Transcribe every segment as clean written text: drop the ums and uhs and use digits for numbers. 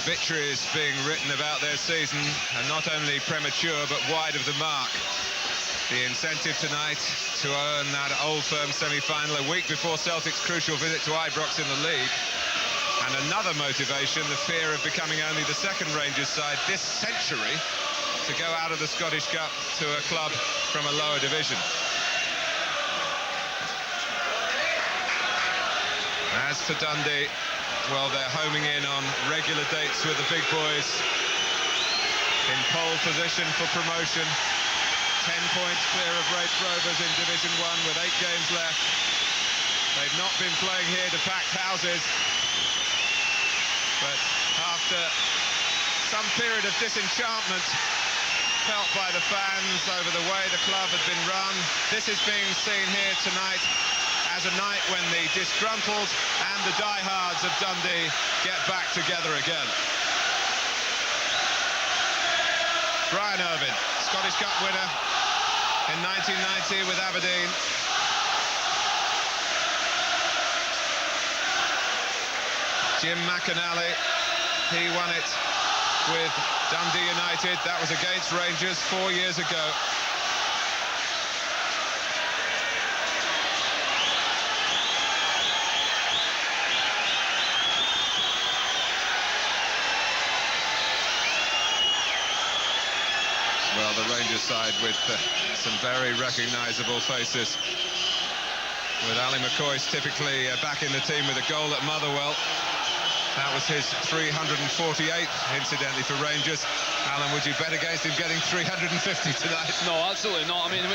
obituaries being written about their season, and not only premature but wide of the mark. The incentive tonight to earn that Old Firm semi-final a week before Celtic's crucial visit to Ibrox in the league. And another motivation, the fear of becoming only the second Rangers side this century to go out of the Scottish Cup to a club from a lower division. As for Dundee, well, they're homing in on regular dates with the big boys. In pole position for promotion. 10 points clear of Raith Rovers in Division 1 with 8 games left. They've not been playing here to packed houses. But after some period of disenchantment felt by the fans over the way the club had been run, this is being seen here tonight as a night when the disgruntled and the diehards of Dundee get back together again. Brian Irvine, Scottish Cup winner in 1990 with Aberdeen. Jim McInally, he won it with Dundee United. That was against Rangers 4 years ago. Well, the Rangers side with some very recognisable faces. With Ali McCoy typically back in the team with a goal at Motherwell. That was his 348th, incidentally, for Rangers. Alan, would you bet against him getting 350 tonight? No, absolutely not. I mean,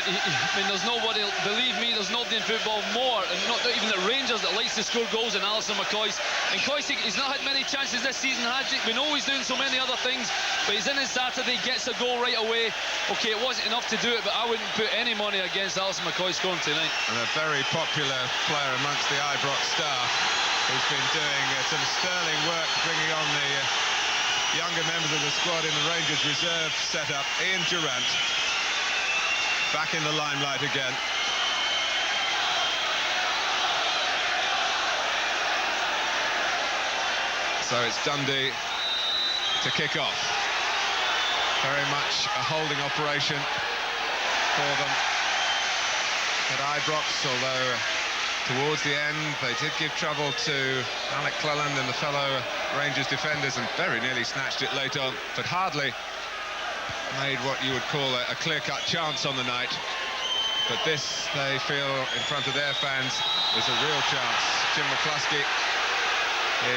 there's nobody, believe me, there's nobody in football more, and not even the Rangers, that likes to score goals than Alison McCoy. And McCoy, he's not had many chances this season, we know he's doing so many other things, but he's in his Saturday, gets a goal right away. OK, it wasn't enough to do it, but I wouldn't put any money against Alison McCoy scoring tonight. And a very popular player amongst the Ibrox staff, who's been doing some sterling work bringing on the younger members of the squad in the Rangers reserve setup. Ian Durant back in the limelight again. So it's Dundee to kick off. Very much a holding operation for them at Ibrox, although towards the end they did give trouble to Alec Cleland and the fellow Rangers defenders and very nearly snatched it late on, but hardly made what you would call a clear-cut chance on the night. But this, they feel, in front of their fans, is a real chance. Jim McCluskey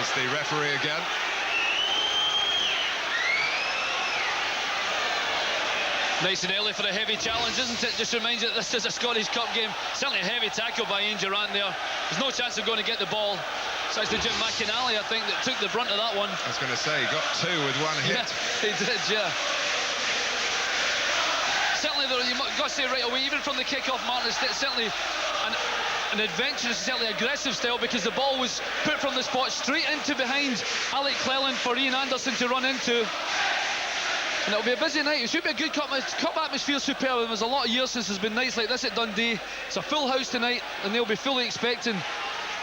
is the referee again. Nice and early for a heavy challenge, isn't it? Just reminds you that this is a Scottish Cup game. Certainly a heavy tackle by Ian Durant there. There's no chance of going to get the ball. So it's the Jim McInally, I think, that took the brunt of that one. I was going to say, he got two with one hit. Yeah, he did, yeah. Certainly, though, you've got to say right away, even from the kick-off, Martin, it's certainly an adventurous, certainly aggressive style, because the ball was put from the spot straight into behind Alec Cleland for Ian Anderson to run into. And it'll be a busy night. It should be a good cup atmosphere, superb. There's a lot of years since there's been nights like this at Dundee. It's a full house tonight, and they'll be fully expecting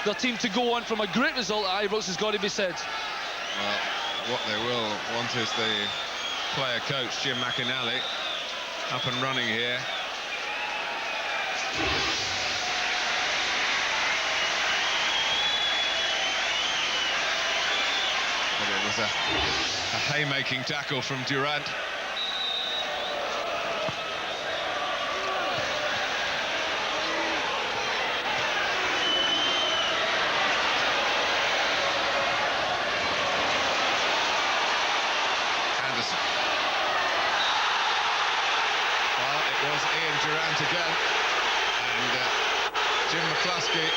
their team to go on from a great result at Ibrox, has got to be said. Well, what they will want is the player coach, Jim McInally, up and running here. But it was a haymaking tackle from Durant. Anderson. Well, it was Ian Durant again. And Jim McCluskey,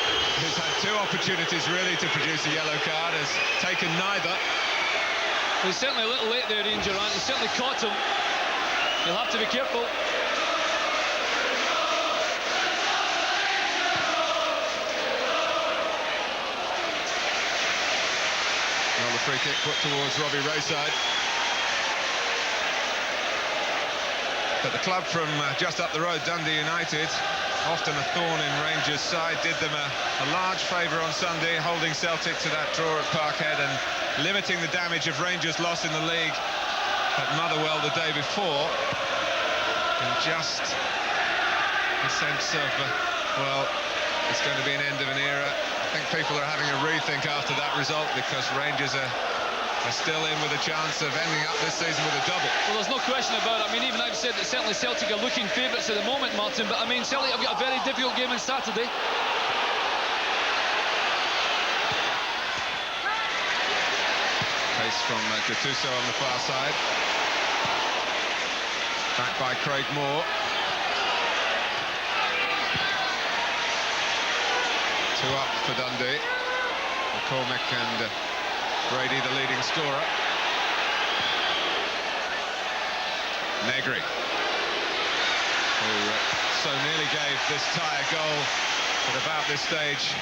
who's had two opportunities really to produce a yellow card, has taken neither. He's certainly a little late there, Ian Durant. He certainly caught him. You'll have to be careful. Well, the free kick put towards Robbie Rayside. But the club from just up the road, Dundee United, often a thorn in Rangers' side, did them a large favour on Sunday, holding Celtic to that draw at Parkhead and limiting the damage of Rangers' loss in the league at Motherwell the day before. And just a sense of, well, it's going to be an end of an era. I think people are having a rethink after that result, because Rangers are still in with a chance of ending up this season with a double. Well, there's no question about it. I mean, even I've said that certainly Celtic are looking favourites at the moment, Martin, but I mean, Celtic have got a very difficult game on Saturday. Pace from Gattuso on the far side. Back by Craig Moore. 2 up for Dundee. McCormick and Brady, the leading scorer. Negri, who so nearly gave this tie a goal at about this stage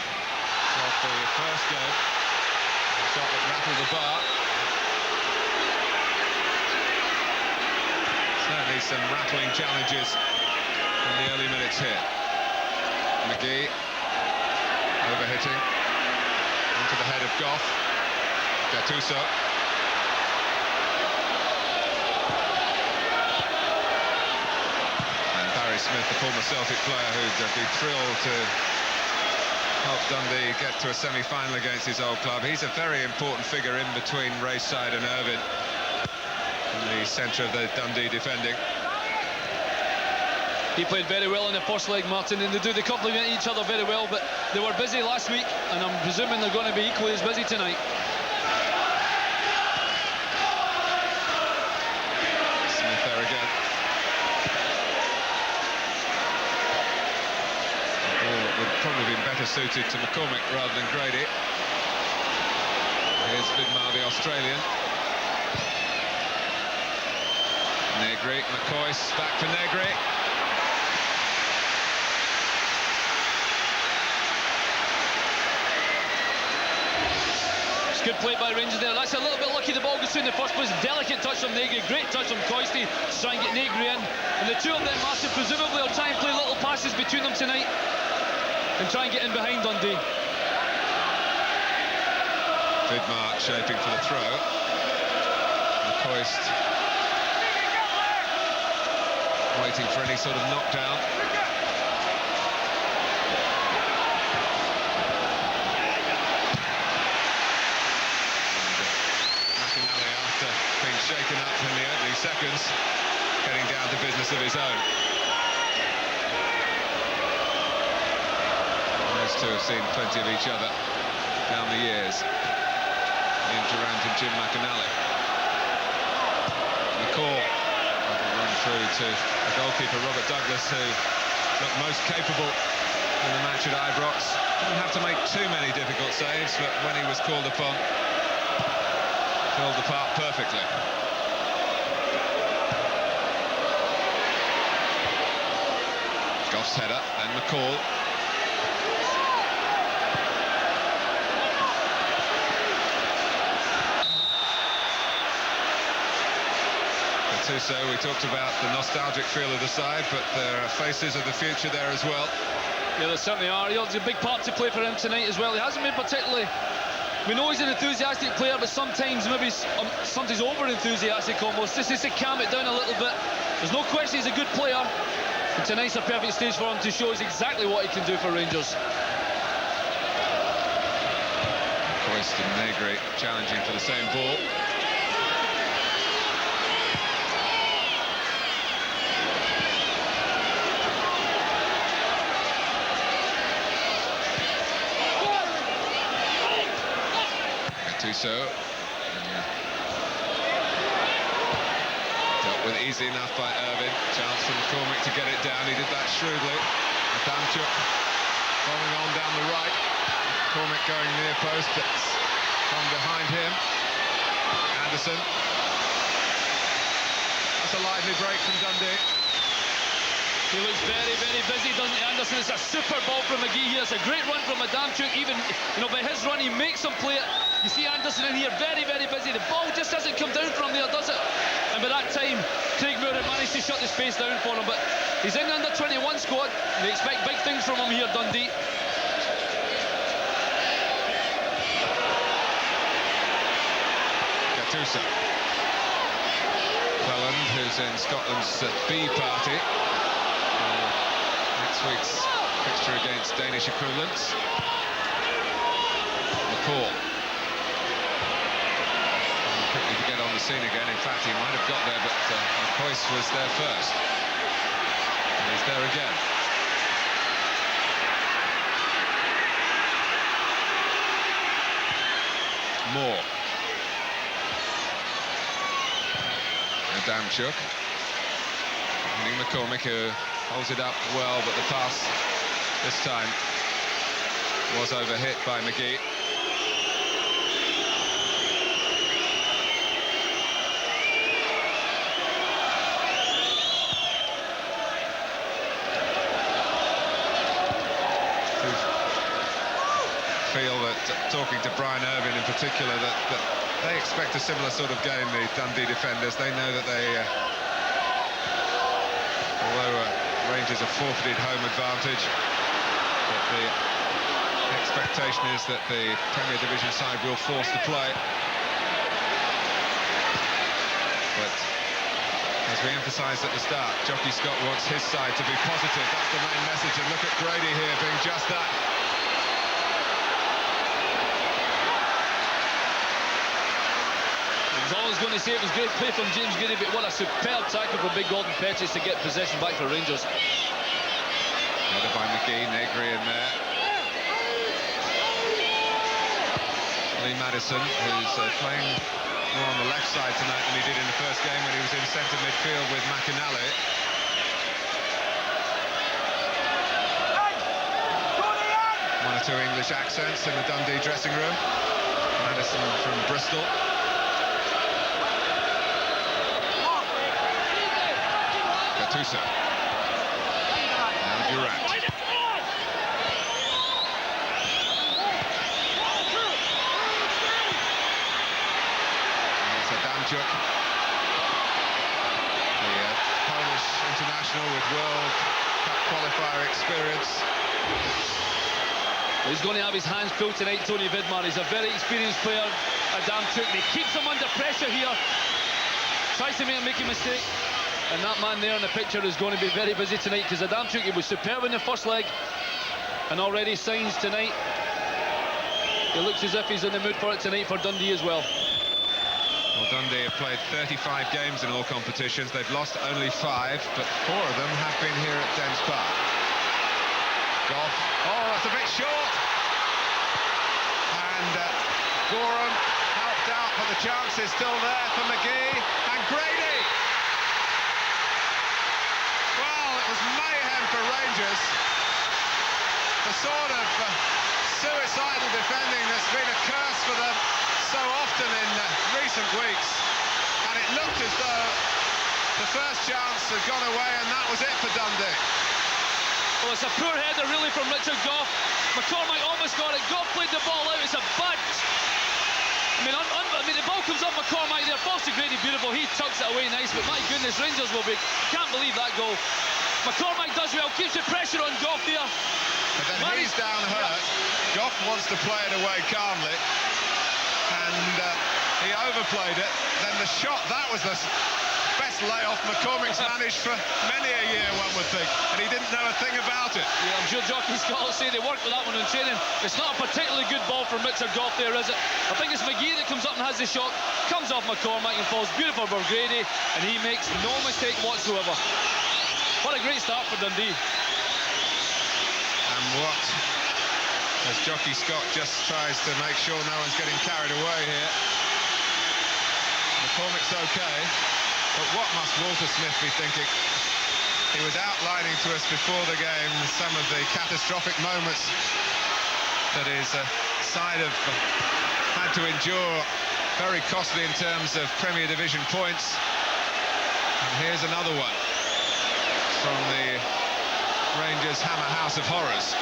of the first game. A shot that rattled the bar. Certainly some rattling challenges in the early minutes here. McGee overhitting onto the head of Goff. Gattuso. And Barry Smith, the former Celtic player who'd be thrilled to help Dundee get to a semi-final against his old club. He's a very important figure in between Rayside and Irvine in the centre of the Dundee defending. He played very well in the first leg, Martin, and they complement each other very well, but they were busy last week, and I'm presuming they're going to be equally as busy tonight. Probably been better suited to McCormick rather than Grady. Here's Vidmar, the Australian. Negri, McCoy, back for Negri. It's good play by Rangers there. That's a little bit lucky the ball goes through in the first place. Delicate touch from Negri, great touch from Coisty to try and get Negri in. And the two of them, Martin, presumably will try and play little passes between them tonight and try and get in behind Dundee. Vidmar shaping for the throw. McCoist waiting for any sort of knockdown. McInally, after being shaken up in the opening seconds, getting down to business of his own. Those two have seen plenty of each other down the years. Ian Durant and Jim McInally. McCall run through to the goalkeeper Robert Douglas, who looked most capable in the match at Ibrox. Didn't have to make too many difficult saves, but when he was called upon, filled the part perfectly. Goff's header and McCall. So we talked about the nostalgic feel of the side, but there are faces of the future there as well. Yeah, there certainly are. It's a big part to play for him tonight as well. He hasn't been particularly... We know he's an enthusiastic player, but sometimes maybe sometimes over-enthusiastic almost. This is to calm it down a little bit. There's no question he's a good player, and tonight's a perfect stage for him to show us exactly what he can do for Rangers. Coist and Negri challenging for the same ball. Gattuso. Dealt with easy enough by Irvine. Chance for McCormick to get it down. He did that shrewdly. Adamchuk following on down the right. McCormick going near post, but from behind him. Anderson. That's a lively break from Dundee. He looks very, very busy, doesn't he, Anderson? It's a super ball from McGee here. It's a great run from Adamchuk. Even, by his run, he makes him play it. You see Anderson in here, very, very busy. The ball just hasn't come down from there, does it? And by that time, Craig Moore had managed to shut the space down for him, but he's in the under-21 squad. They expect big things from him here, Dundee. Gattuso. Cleland, who's in Scotland's B party. Next week's fixture against Danish equivalents. McCoy. Quickly to get on the scene again. In fact, he might have got there, but McCoy was there first. And he's there again. Moore. Adamchuk. McCormick, who holds it up well, but the pass this time was overhit by McGee. Feel that, talking to Brian Irvine in particular, that they expect a similar sort of game, the Dundee defenders. They know that they, although Rangers have forfeited home advantage, that the expectation is that the Premier Division side will force the play. But as we emphasised at the start, Jockey Scott wants his side to be positive. That's the main message, and look at Grady here being just that. I was going to say it was great play from James Grady, but what a superb tackle from Big Gordon Pettis to get possession back for Rangers. Headed by McGee, Negri in there. Lee Madison, who's playing more on the left side tonight than he did in the first game when he was in centre midfield with McInally. One or two English accents in the Dundee dressing room. Madison from Bristol. Gattuso. Now Durant. It's Adamchuk. The Polish international with World Cup qualifier experience. He's going to have his hands full tonight, Tony Vidmar. He's a very experienced player, Adamchuk. He keeps him under pressure here. Tries to make a mistake. And that man there in the picture is going to be very busy tonight, because Adamchuk, he was superb in the first leg and already signs tonight. He looks as if he's in the mood for it tonight for Dundee as well. Well, Dundee have played 35 games in all competitions. They've lost only 5, but 4 of them have been here at Dens Park. Goff. Oh, that's a bit short. And Gorham helped out, but the chance is still there for McGee. And Grady. Well, it was mayhem for Rangers. The sort of suicidal defending that's been a curse for them so often in recent weeks. And it looked as though the first chance had gone away, and that was it for Dundee. Well, it's a poor header really from Richard Goff. McCormick almost got it. Goff played the ball out. It's a bad... I mean, the ball comes up McCormick there. Falls to Grady, beautiful. He tucks it away nice, but my goodness, Rangers will be... Can't believe that goal. McCormick does well, keeps the pressure on Goff there. But then he's down hurt. Goff wants to play it away calmly. And he overplayed it. Then the shot, that was the best layoff McCormick's managed for many a year, one would think. And he didn't know a thing about it. Yeah, I'm sure Jockey Scott will say they worked with that one in training. It's not a particularly good ball from Richard Goff there, is it? I think it's McGee that comes up and has the shot. Comes off McCormick and falls beautiful for Grady. And he makes no mistake whatsoever. What a great start for Dundee. And what, as Jockey Scott just tries to make sure no one's getting carried away here. McCormick's okay, but what must Walter Smith be thinking? He was outlining to us before the game some of the catastrophic moments that his side have had to endure, very costly in terms of Premier Division points. And here's another one from the Rangers Hammer House of Horrors.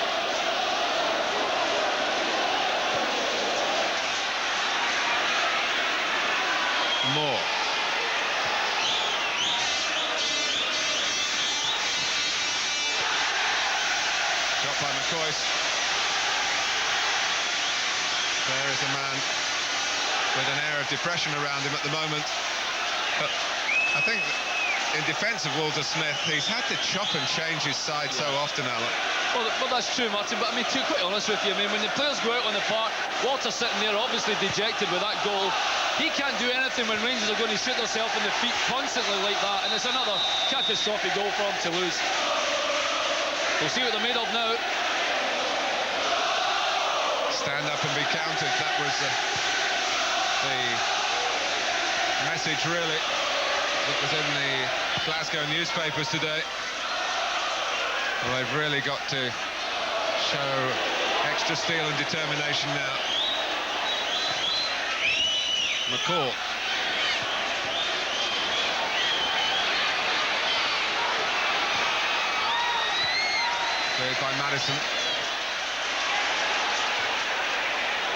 Moore. McCoy. There is a man with an air of depression around him at the moment. But I think in defence of Walter Smith, he's had to chop and change his side so often, Alan. Well, that's true, Martin, but I mean, to be quite honest with you, I mean, when the players go out on the park, Walter's sitting there obviously dejected with that goal. He can't do anything when Rangers are going to shoot themselves in the feet constantly like that, and it's another catastrophic goal for him to lose. We'll see what they're made of now. Stand up and be counted. That was the message, really, that was in the Glasgow newspapers today. Well, they've really got to show extra steel and determination now. McCoy. Cleared by Madison.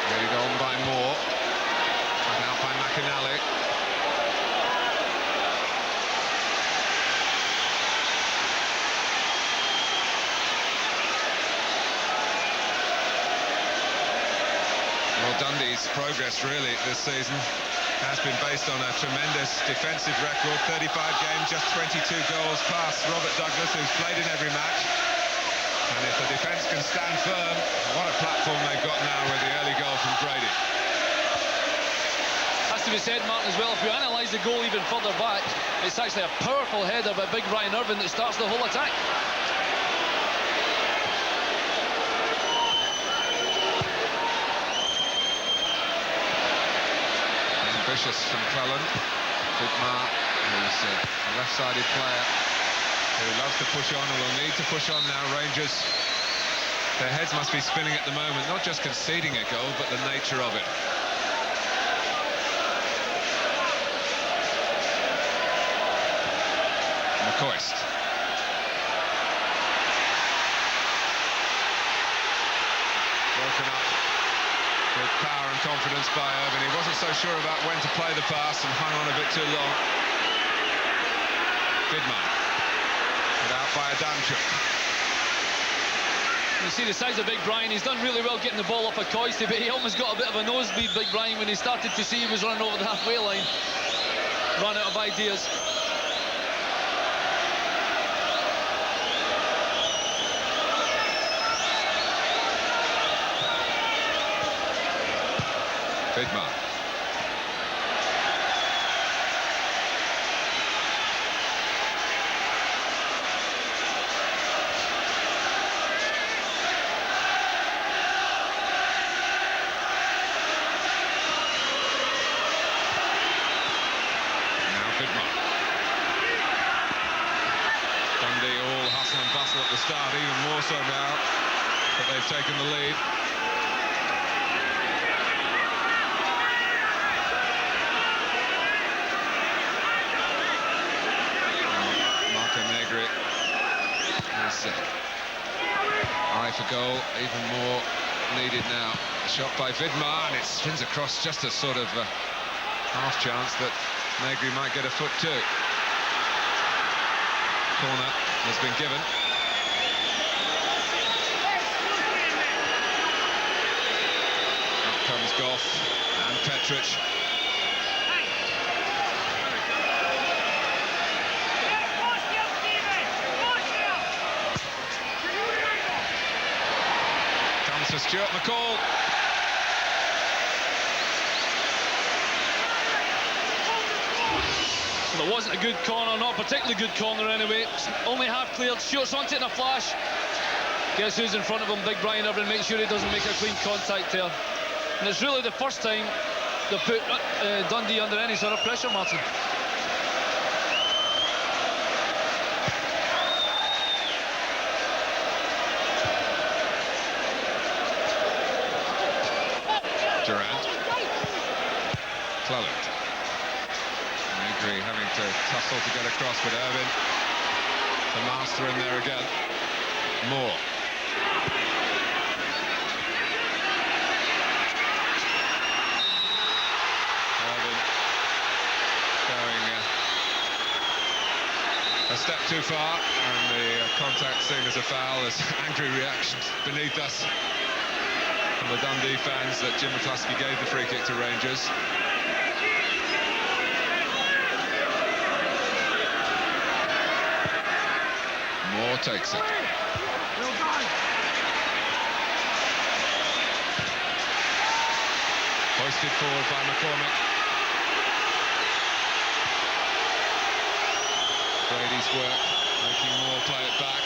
Carried on by Moore. Cut out by McInally. Well, Dundee's progress really this season has been based on a tremendous defensive record. 35 games, just 22 goals, past Robert Douglas, who's played in every match. And if the defence can stand firm, what a platform they've got now with the early goal from Brady. Has to be said, Martin, as well, if you analyse the goal even further back, it's actually a powerful header by big Ryan Irvine that starts the whole attack. Ambitious from Cleland. Vidmar, who's a left-sided player who loves to push on and will need to push on now. Rangers, their heads must be spinning at the moment, not just conceding a goal, but the nature of it. McCoy. Broken up with power and confidence by Irvine. He wasn't so sure about when to play the pass and hung on a bit too long. Vidmar. Put out by Adamchuk. You see the size of Big Brian. He's done really well getting the ball off of Coisty, but he almost got a bit of a nosebleed, Big Brian, when he started to see he was running over the halfway line. Ran out of ideas. Vidmar. Dundee all hustle and bustle at the start, even more so now that they've taken the lead. Has eye for goal, even more needed now. A shot by Vidmar, and it spins across, just a sort of half chance that Negri might get a foot too. Corner has been given. Up comes Goff and Petric. To Stuart McCall. Well, it wasn't a good corner, not a particularly good corner anyway. It's only half cleared. Stuart's onto it in a flash. Guess who's in front of him? Big Brian Irvine. Make sure he doesn't make a clean contact there. And it's really the first time they've put Dundee under any sort of pressure, Martin. Durant. Cleland. Negri having to tussle to get across with Irvine. The master in there again. Moore. Irvine going A step too far, and the contact seen as a foul, as angry reactions beneath us from the Dundee fans that Jim McCluskey gave the free kick to Rangers. Moore takes it. Hoisted forward by McCormick. Brady's work, making Moore play it back.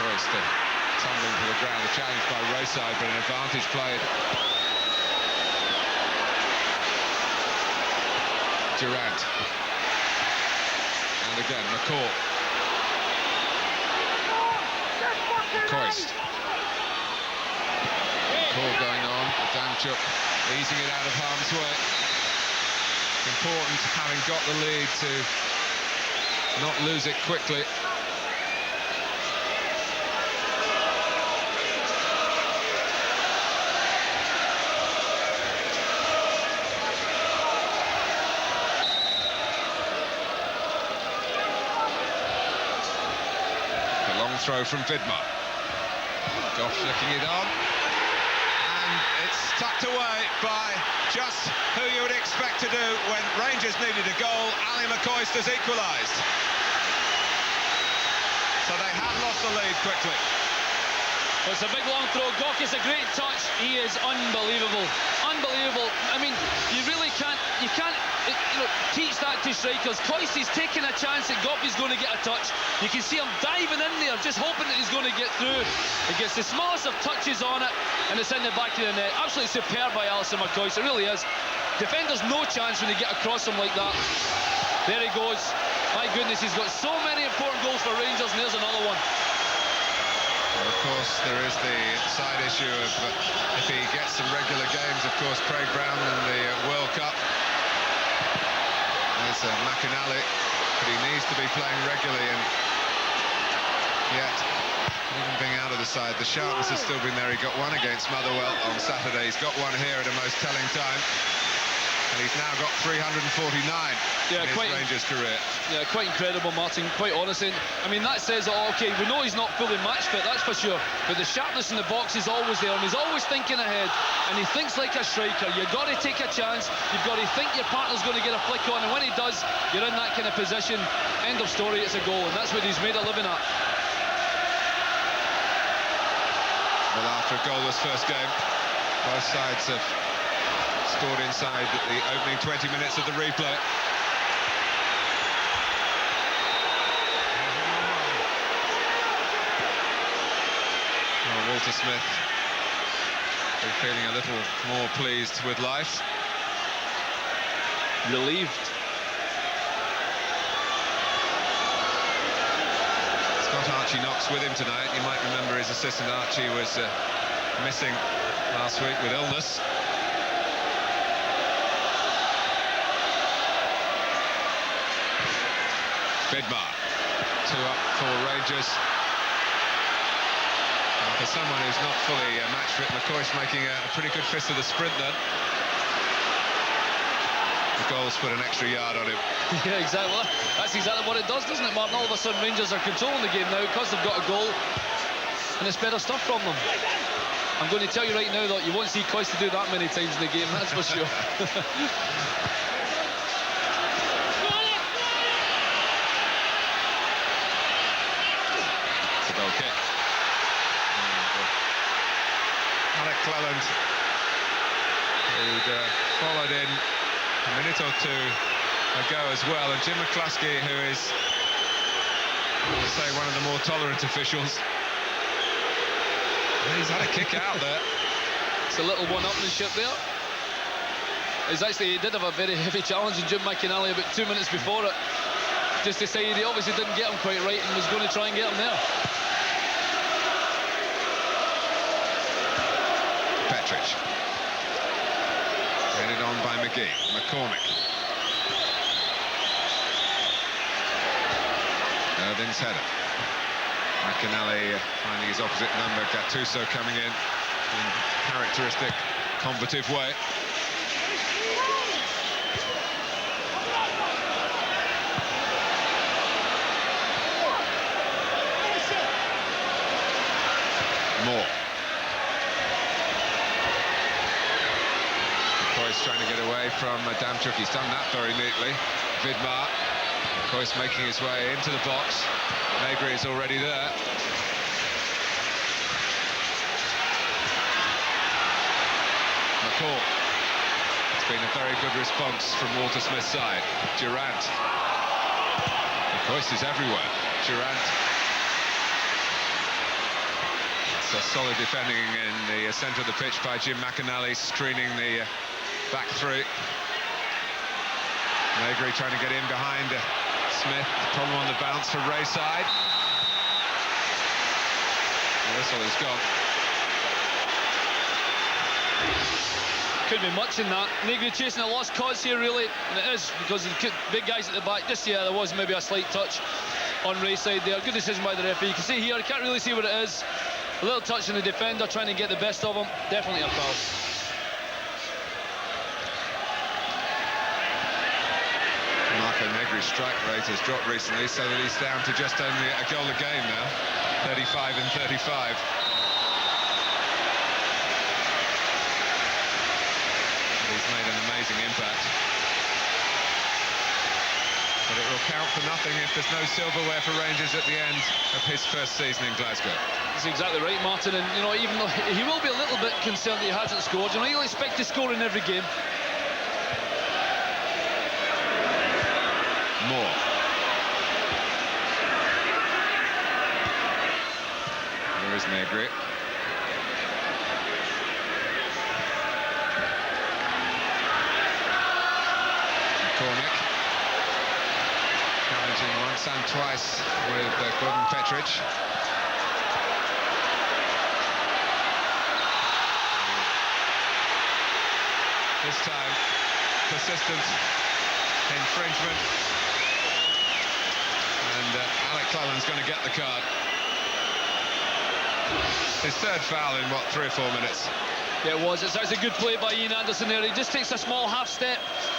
Royster tumbling to the ground, a challenge by Rayside, but an advantage played. Durant. And again, McCall. McCoy. McCall going on, Adamchuk easing it out of harm's way. Important, having got the lead, to not lose it quickly. A long throw from Vidmar. Goff flicking it on. And it's tucked away by just who you would expect to do when Rangers needed a goal. Ali McCoy has equalised. So they have lost the lead quickly. Well, it's a big long throw. Goff is a great touch. He is unbelievable. Unbelievable. I mean, you really can't teach that to strikers. Coyce's taking a chance that Goff is going to get a touch. You can see him diving in there, just hoping that he's going to get through. He gets the smallest of touches on it, and it's in the back of the net. Absolutely superb by Alison McCoy. It really is. Defenders no chance when they get across him like that. There he goes. My goodness, he's got so many important goals for Rangers, and there's another one. Well, of course, there is the side issue of if he gets some regular games, of course, Craig Brown in the World Cup. There's McInally, but he needs to be playing regularly, and yet, even being out of the side, the sharpness has still been there. He got one against Motherwell on Saturday. He's got one here at a most telling time. And he's now got 349 in his Rangers career. Yeah, quite incredible, Martin, quite honestly. I mean, that says, oh, OK, we know he's not fully match fit, that's for sure. But the sharpness in the box is always there, and he's always thinking ahead. And he thinks like a striker. You've got to take a chance. You've got to think your partner's going to get a flick on. And when he does, you're in that kind of position. End of story, it's a goal. And that's what he's made a living at. Well, after a goalless first game, both sides have scored inside the opening 20 minutes of the replay. Well, Walter Smith feeling a little more pleased with life. Relieved. Scott Archie Knox with him tonight. You might remember his assistant Archie was missing last week with illness. Vidmar, 2 up for Rangers. And for someone who's not fully match fit, McCoy's making a pretty good fist of the sprint then. The goal's put an extra yard on him. Yeah, exactly. Well, that's exactly what it does, doesn't it, Martin? All of a sudden, Rangers are controlling the game now because they've got a goal, and it's better stuff from them. I'm going to tell you right now that you won't see Coyce to do that many times in the game, that's for sure. Okay. Alec Cleland, who'd followed in a minute or two ago as well, and Jim McCluskey, who is, I would say, one of the more tolerant officials. He's had a kick out there. It's a little one-upmanship there. He did have a very heavy challenge in Jim McInally about 2 minutes before it. Just to say he obviously didn't get him quite right and was going to try and get him there. Petrich. Headed on by McGee. McCormick. Irvin's header. McInally finding his opposite number. Gattuso coming in characteristic combative way. Moore. McCoy's trying to get away from Damchuk. He's done that very neatly. Vidmar. McCoy's making his way into the box. Negri is already there. McCoy. It's been a very good response from Walter Smith's side. Durant. McCoy is everywhere. Durant. So solid defending in the centre of the pitch by Jim McInally, screening the back three. Negri trying to get in behind Smith. Problem on the bounce for Rayside. The whistle is gone. Could be much in that. Negri chasing a lost cause here, really, and it is because of the big guys at the back. Just there was maybe a slight touch on Rayside there. Good decision by the referee. You can see here, I can't really see what it is. A little touch on the defender, trying to get the best of him. Definitely a foul. Marco Negri's strike rate has dropped recently, so that he's down to just only a goal a game now. 35 and 35. He's made an amazing impact. But it will count for nothing if there's no silverware for Rangers at the end of his first season in Glasgow. That's exactly right, Martin. And, you know, even though he will be a little bit concerned that he hasn't scored, you know, he'll expect to score in every game. Moore. There is Negri. Cornick. Challenging once and twice with Gordon Petric. This time, persistent infringement. And Alec Cleland's going to get the card. His third foul in, what, 3 or 4 minutes? Yeah, it was. It's a good play by Ian Anderson there. He just takes a small half step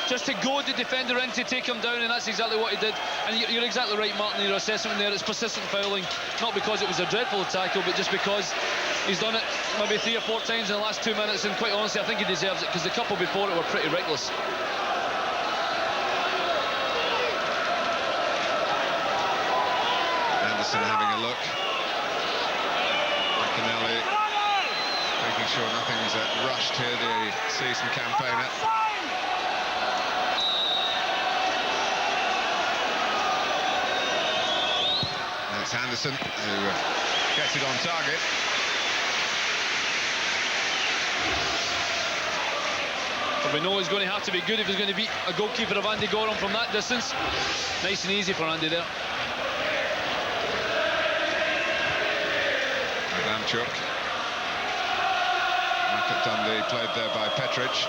just to goad the defender in to take him down, and that's exactly what he did. And you're exactly right, Martin, in your assessment there. It's persistent fouling, not because it was a dreadful tackle, but just because he's done it maybe 3 or 4 times in the last 2 minutes, and quite honestly, I think he deserves it, because the couple before it were pretty reckless. Anderson having a look. McInally making sure nothing's rushed here, the season campaigner. That's Anderson who gets it on target. But we know he's going to have to be good if he's going to beat a goalkeeper of Andy Goram from that distance. Nice and easy for Andy there. Damchuk. Back at Dundee, played there by Petric.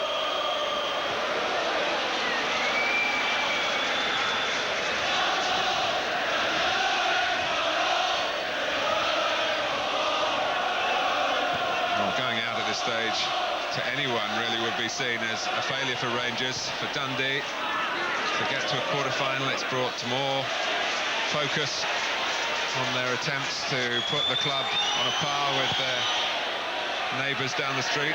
Well, going out at this stage to anyone really would be seen as a failure for Rangers. For Dundee to get to a quarter-final, it's brought to more focus on their attempts to put the club on a par with their neighbours down the street.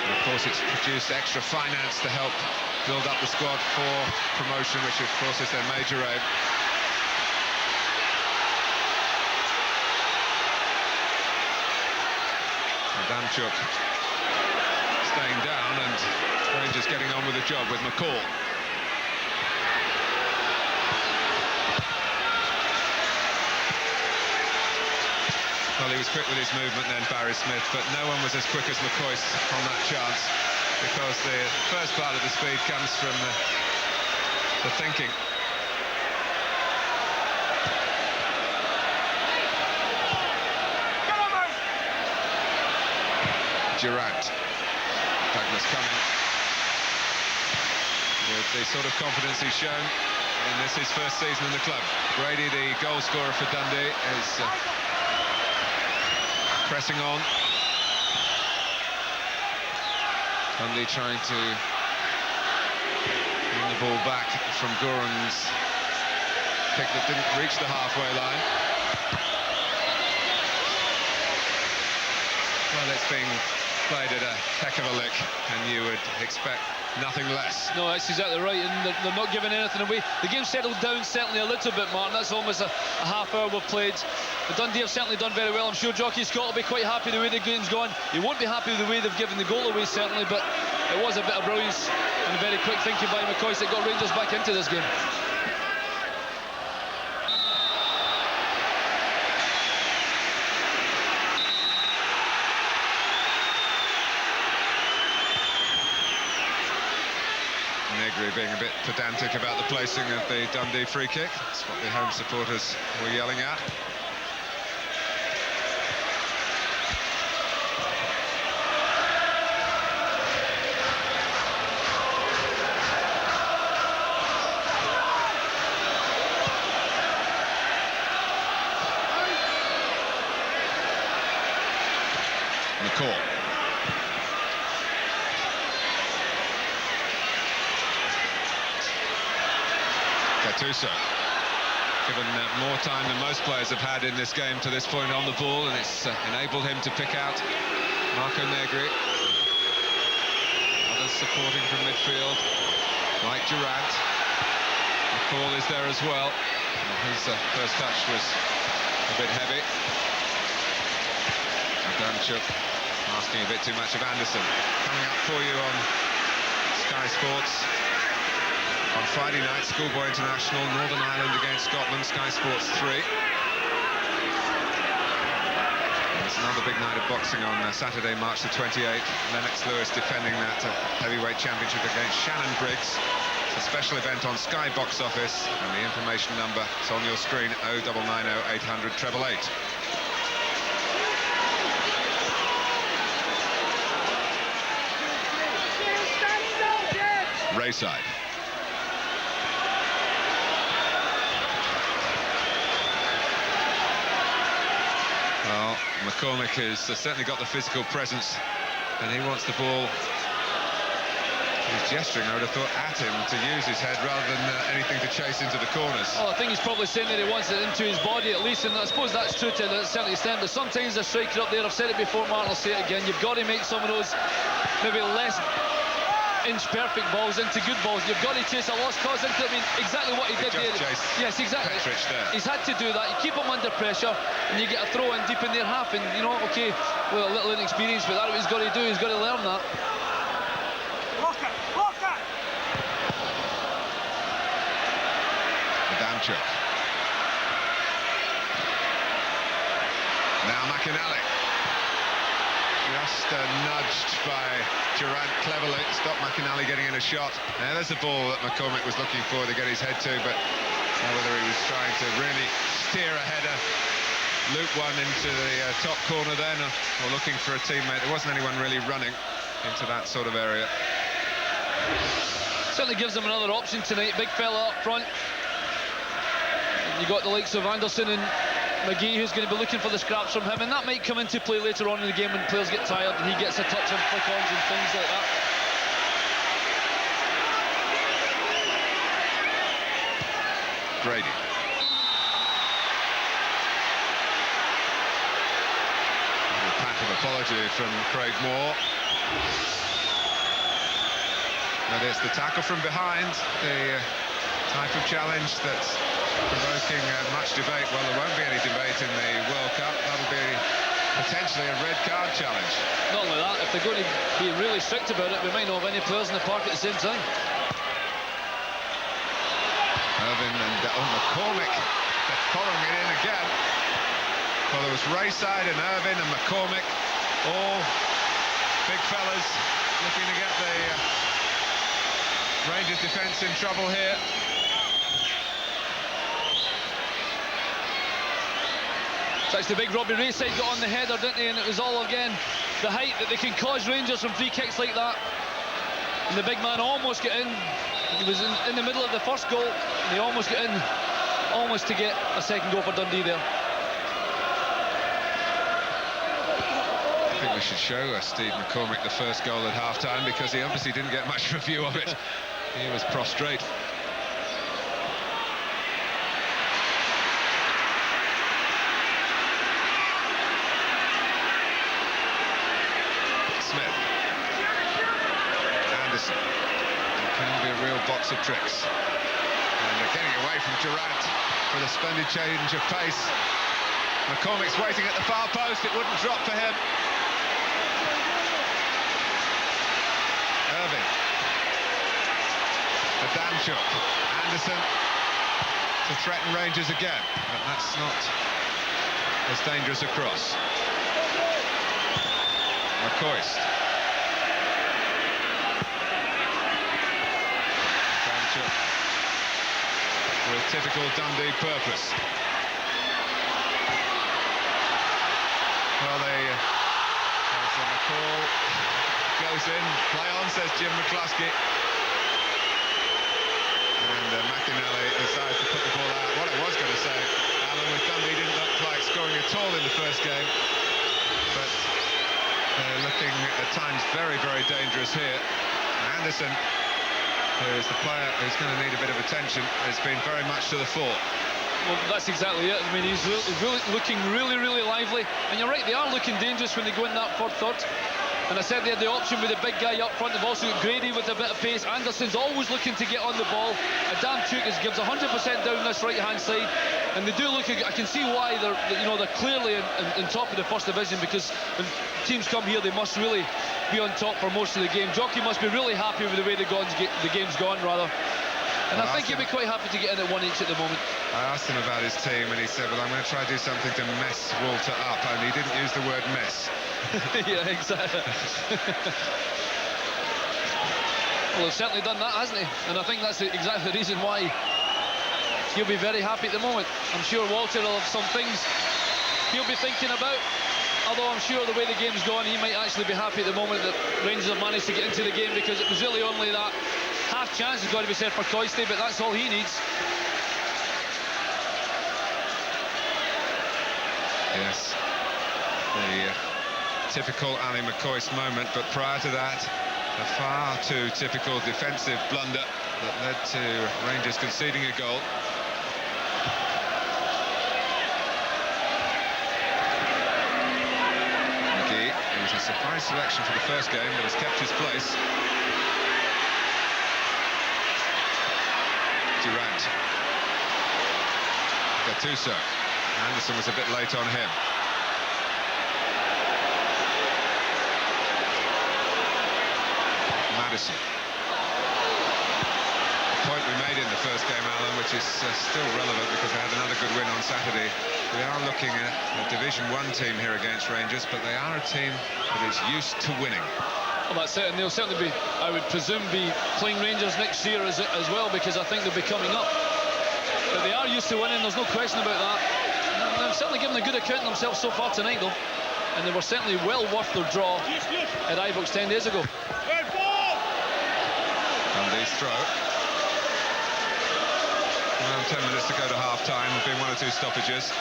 And of course, it's produced extra finance to help build up the squad for promotion, which of course is their major aim. Damchuk staying down, and Rangers getting on with the job with McCoy. Well, he was quick with his movement then, Barry Smith, but no one was as quick as McCoy on that chance, because the first part of the speed comes from the thinking. Durant. Douglas coming with the sort of confidence he's shown in his first season in the club. Brady, the goal scorer for Dundee, is pressing on. Dundee trying to bring the ball back from Guren's kick that didn't reach the halfway line. Well, it's being played at a heck of a lick, and you would expect nothing less. No, that's exactly right, and they're not giving anything away. The game settled down certainly a little bit, Martin. That's almost a half hour we've played. The Dundee have certainly done very well. I'm sure Jockey Scott will be quite happy the way the game's gone. He won't be happy with the way they've given the goal away, certainly, but it was a bit of brilliance and very quick thinking by McCoy that got Rangers back into this game. Negri being a bit pedantic about the placing of the Dundee free kick. That's what the home supporters were yelling at. McCoy. Gattuso, given more time than most players have had in this game to this point on the ball, and it's enabled him to pick out Marco Negri. Others supporting from midfield, like Durant. McCall is there as well. His first touch was a bit heavy. Danchuk asking a bit too much of Anderson. Coming up for you on Sky Sports. On Friday night, Schoolboy International, Northern Ireland against Scotland, Sky Sports 3. It's another big night of boxing on Saturday, March the 28th. Lennox Lewis defending that heavyweight championship against Shannon Briggs. It's a special event on Sky Box Office, and the information number is on your screen, 0990 800 888. Rayside. Well, McCormick has certainly got the physical presence, and he wants the ball. He's gesturing, I would have thought, at him to use his head rather than anything to chase into the corners. Well, I think he's probably saying that he wants it into his body at least, and I suppose that's true to a certain extent, but sometimes the striker up there, I've said it before, Martin, I'll say it again, you've got to make some of those maybe less inch-perfect balls into good balls. You've got to chase a lost cause into it. I mean, exactly what he did there. Yes, exactly. He's had to do that. You keep him under pressure, and you get a throw in deep in their half, and, you know, OK, well, a little inexperience, but that's what he's got to do. He's got to learn that. Danchuk. Now McInally. Just nudged by Durant cleverly. Stop McInally getting in a shot. Now there's the ball that McCormick was looking for to get his head to, but whether he was trying to really steer a header, loop one into the top corner then, or looking for a teammate. There wasn't anyone really running into that sort of area. Certainly gives them another option tonight. Big fella up front. You got the likes of Anderson and McGee, who's going to be looking for the scraps from him, and that might come into play later on in the game when players get tired and he gets a touch on flick-ons and things like that. Brady. A pat of apology from Craig Moore. Now there's the tackle from behind, the type of challenge that's provoking much debate. Well, there won't be any debate in the World Cup. That'll be potentially a red card challenge. Not only that, if they're going to be really strict about it, we might not have any players in the park at the same time. Irvin and McCormick, they're following it in again. Well, there was Rayside and Irvin and McCormick, all big fellas looking to get the Rangers defence in trouble here. So it's the big Robbie Rayside got on the header, didn't he? And it was all again the height that they can cause Rangers from free kicks like that. And the big man almost got in. He was in the middle of the first goal, and he almost got in, almost to get a second goal for Dundee there. think we should show Steve McCormick the first goal at half-time, because he obviously didn't get much of a view of it. He was prostrate. Smith. Anderson. It can be a real box of tricks. And they're getting away from Durant with a splendid change of pace. McCormick's waiting at the far post. It wouldn't drop for him. Irving. Adamchuk. Anderson to threaten Rangers again. But that's not as dangerous a cross. McCoy. Adamchuk with typical Dundee purpose. Well, there's a McCall, goes in, play on, says Jim McCluskey. And McInally decides to put the ball out. What I was going to say, Alan, with Dundee didn't look like scoring at all in the first game. But they're looking at times very, very dangerous here. Anderson, who is the player who's going to need a bit of attention, has been very much to the fore. Well, that's exactly it. I mean, he's really looking really lively. And you're right, they are looking dangerous when they go in that third. And I said they had the option with the big guy up front. They've also got Grady with a bit of pace. Anderson's always looking to get on the ball. Adamchuk gives 100% down this right-hand side. And they do look, I can see why they're clearly in top of the first division, because when teams come here, they must really be on top for most of the game. Jockey must be really happy with the way the game's gone, rather. And I think he'd be quite happy to get in at 1 each at the moment. I asked him about his team, and he said, well, I'm going to try to do something to mess Walter up. And he didn't use the word mess. Yeah, exactly. Well, he's certainly done that, hasn't he? And I think that's exactly the reason why he'll be very happy at the moment. I'm sure Walter will have some things he'll be thinking about. Although I'm sure the way the game's gone, he might actually be happy at the moment that Rangers have managed to get into the game, because it was really only that half chance has got to be said for Coisty, but that's all he needs. Yes, the typical Ali McCoy's moment, but prior to that, a far too typical defensive blunder that led to Rangers conceding a goal. McGee, who was a surprise selection for the first game, but has kept his place. Durant. Gattuso. Anderson was a bit late on him. Madison. The point we made in the first game, Alan, which is still relevant because they had another good win on Saturday. We are looking at a Division 1 team here against Rangers, but they are a team that is used to winning. Well, that's it, and they'll certainly be, I would presume, be playing Rangers next year as well, because I think they'll be coming up. But they are used to winning, there's no question about that. And they've certainly given a good account of themselves so far tonight, though. And they were certainly well worth their draw at Ibrox 10 days ago. Dundee's throw. Well, 10 minutes to go to half-time. There've been 1 or 2 stoppages.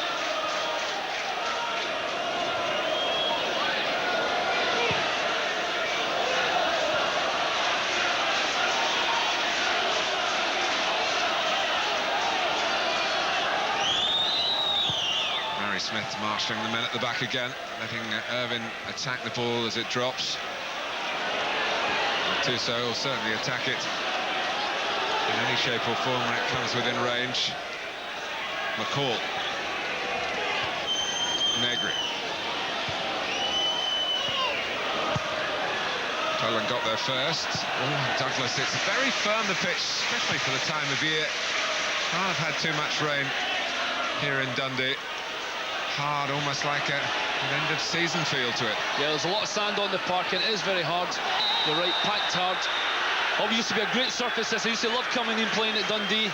Smith marshalling the men at the back again, letting Irvin attack the ball as it drops. Gattuso will certainly attack it in any shape or form when it comes within range. McCall. Negri. Tolan got there first. Oh, Douglas, it's very firm, the pitch, especially for the time of year. Can't have had too much rain here in Dundee. Hard, almost like an end-of-season feel to it. Yeah, there's a lot of sand on the park, and it is very hard. You're right, packed hard. Always used to be a great surface this. I used to love coming in playing at Dundee.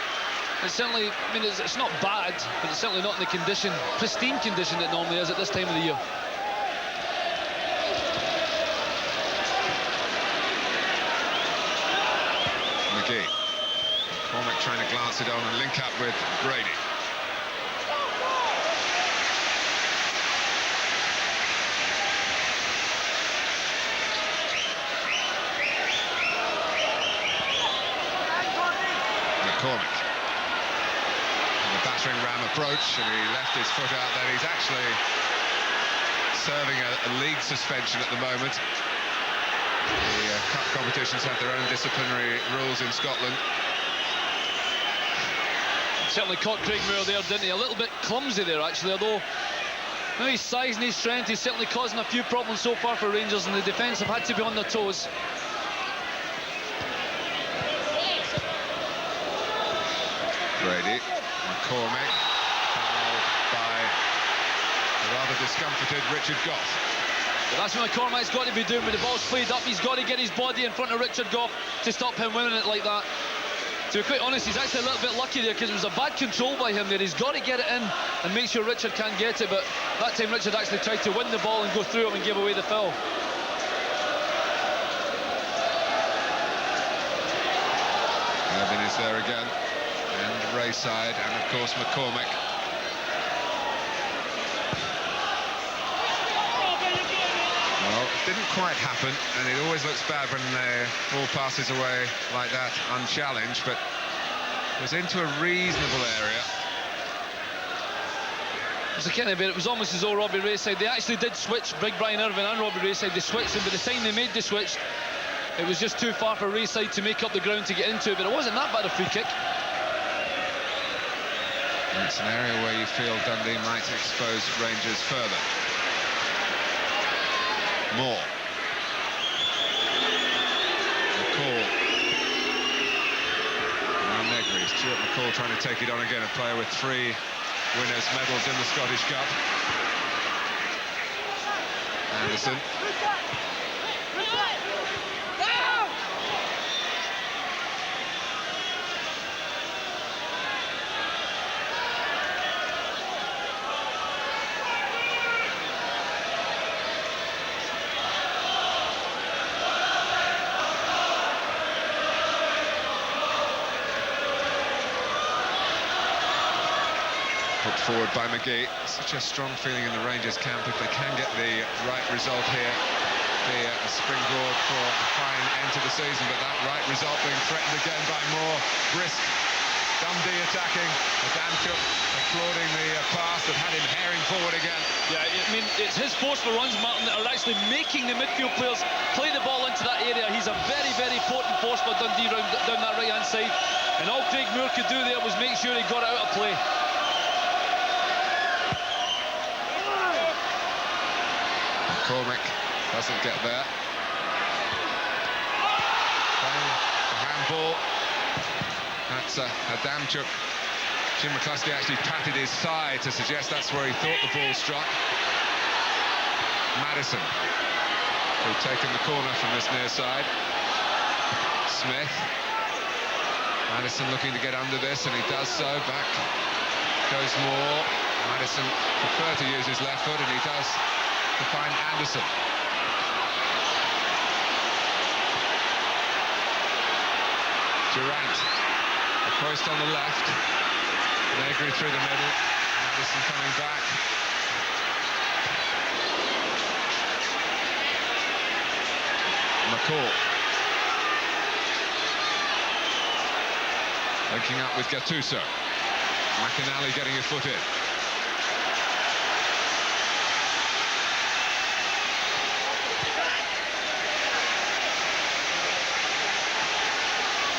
It's certainly, I mean, it's not bad, but it's certainly not in the condition, pristine condition it normally is at this time of the year. McGee. Cormac trying to glance it on and link up with Brady. approach, and he left his foot out there. He's actually serving a league suspension at the moment. The cup competitions have their own disciplinary rules in Scotland. Certainly caught Craig Moore there, didn't he? A little bit clumsy there, actually, although his size and his strength is certainly causing a few problems so far for Rangers, and the defence have had to be on their toes. Brady, McCormick, fouled by a rather discomforted Richard Gough. But that's what McCormick's got to be doing. When the ball's played up, he's got to get his body in front of Richard Gough to stop him winning it like that. To be quite honest, he's actually a little bit lucky there, because it was a bad control by him there. He's got to get it in and make sure Richard can't get it, but that time Richard actually tried to win the ball and go through him and give away the foul. Irvin is there again, and Rayside, and of course McCormick. Well, it didn't quite happen, and it always looks bad when the ball passes away like that, unchallenged, but it was into a reasonable area. It was almost as though Robbie Rayside, they actually did switch, Big Brian Irvin and Robbie Rayside, they switched, and by the time they made the switch, it was just too far for Rayside to make up the ground to get into it, but it wasn't that bad a free kick. And it's an area where you feel Dundee might expose Rangers further. Moore. McCall. Now Negri. Stuart McCall trying to take it on again. A player with 3 winners' medals in the Scottish Cup. Anderson. Put forward by McGee. Such a strong feeling in the Rangers camp. If they can get the right result here, be a springboard for a fine end to the season, but that right result being threatened again by Moore. Brisk Dundee attacking. Adamchuk applauding the pass that had him herring forward again. Yeah, I mean, it's his forceful runs, Martin, that are actually making the midfield players play the ball into that area. He's a very, very potent force for Dundee down that right-hand side, and all Craig Moore could do there was make sure he got it out of play. McCormick doesn't get there. Playing a handball. That's Adamchuk. Jim McCluskey actually patted his thigh to suggest that's where he thought the ball struck. Madison, who'd taken the corner from this near side. Smith. Madison looking to get under this, and he does so. Back goes Moore. Madison preferred to use his left foot, and he does to find Anderson. Durant, a post on the left. Negri through the middle. Anderson coming back. McCall. Linking up with Gattuso. McInally getting his foot in.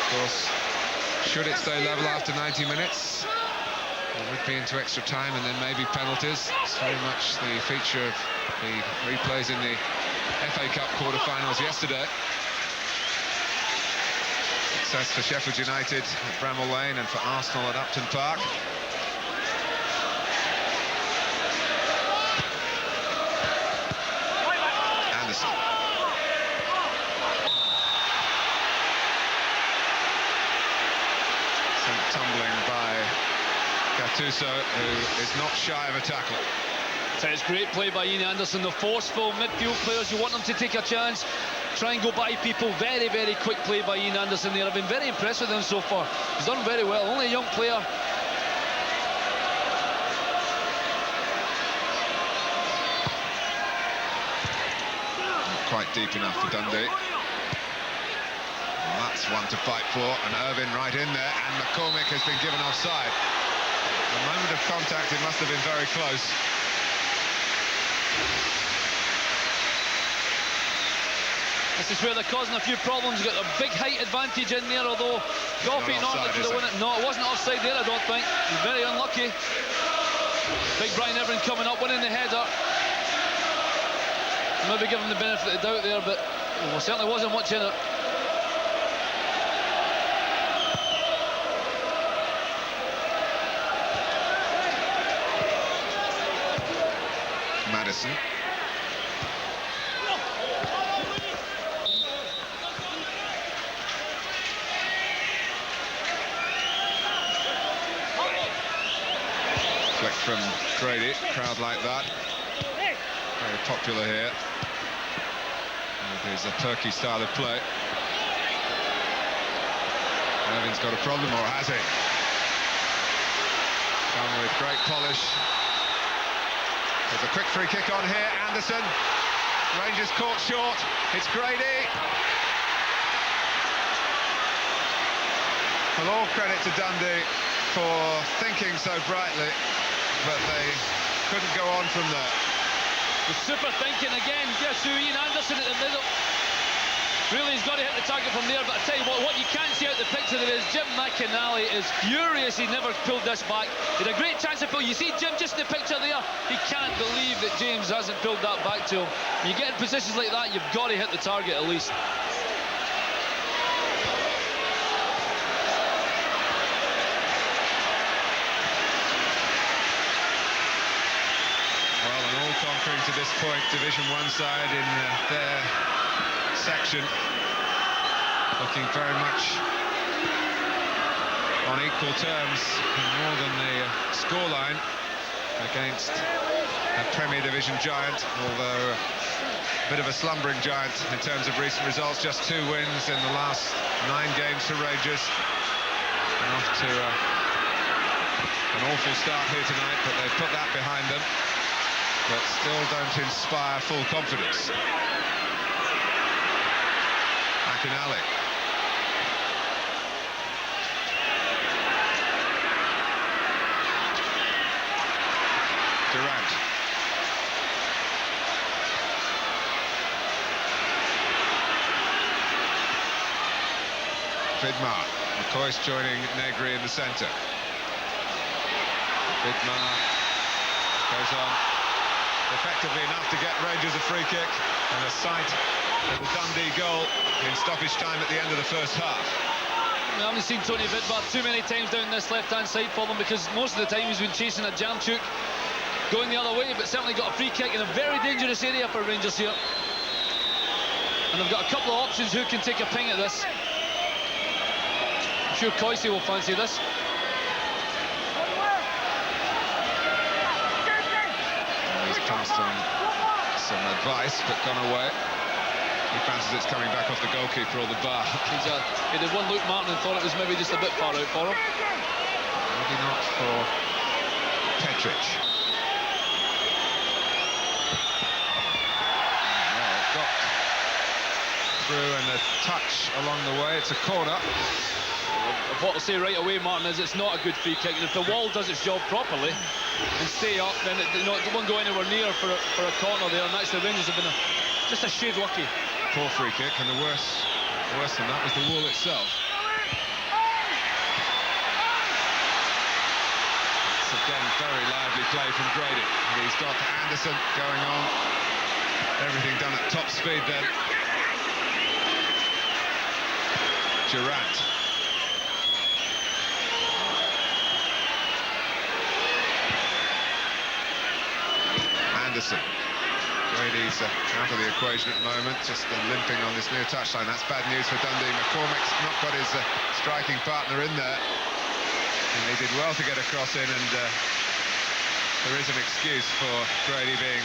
Of course, should it stay level after 90 minutes, it would be into extra time and then maybe penalties. It's very much the feature of the replays in the FA Cup quarter-finals yesterday. Success for Sheffield United at Bramall Lane and for Arsenal at Upton Park. Anderson. Sent tumbling by Gattuso, who is not shy of a tackle. So it's great play by Ian Anderson, the forceful midfield players. You want them to take a chance, try and go by people. Very, very quick play by Ian Anderson there. I've been very impressed with him so far. He's done very well, only a young player. Not quite deep enough for Dundee. And that's one to fight for, and Irvin right in there, and McCormick has been given offside. The moment of contact, it must have been very close. This is where they're causing a few problems. You've got a big height advantage in there, although Goffey normally could have won it. No, it wasn't offside there, I don't think. He's very unlucky. Big Brian Everin coming up, winning the header. Maybe give him the benefit of the doubt there, but well, certainly wasn't much in it. Madison. Flick from Grady, crowd like that. Very popular here. There's a perky style of play. Irving's got a problem, or has he? Done with great polish. There's a quick free kick on here. Anderson. Rangers caught short. It's Grady. Well, all credit to Dundee for thinking so brightly, but they couldn't go on from there. The super thinking again. Yes, Ian Anderson at the middle. Really, he's got to hit the target from there, but I tell you what you can't see out the picture there is Jim McInally is furious he never pulled this back. He had a great chance to pull. You see Jim just in the picture there? He can't believe that James hasn't pulled that back to him. When you get in positions like that, you've got to hit the target at least. Well, an all-conquering to this point Division 1 side in their section, looking very much on equal terms, more than the scoreline against a Premier Division giant, although a bit of a slumbering giant in terms of recent results. Just 2 wins in the last 9 games for Rangers. And off to an awful start here tonight, but they've put that behind them, but still don't inspire full confidence. McInally. Durant. Vidmar. McCoy joining Negri in the centre. Vidmar goes on effectively enough to get Rangers a free kick, and a sight of the Dundee goal in stoppage time at the end of the first half. I haven't seen Tony Vidmar too many times down this left-hand side for them, because most of the time he's been chasing a Jamchuk going the other way, but certainly got a free kick in a very dangerous area for Rangers here. And they've got a couple of options who can take a ping at this. I'm sure Coisy will fancy this. He's passed on some advice, but gone away. He fancies it's coming back off the goalkeeper or the bar. He did one look, Martin, and thought it was maybe just a bit far out for him. Maybe not for Petric. Well, it got through, and a touch along the way. It's a corner. What I'll say right away, Martin, is it's not a good free kick. And if the wall does its job properly and stay up, then it won't go anywhere near for a corner there. And actually, Rangers have been just a shade lucky. Poor free kick, and the worse than that was the wall itself. It's again very lively play from Grady. And he's got Anderson going on. Everything done at top speed then. Durant. Anderson. Brady's out of the equation at the moment, just limping on this near touchline. That's bad news for Dundee. McCormick's not got his striking partner in there, and he did well to get a cross in, and there is an excuse for Grady being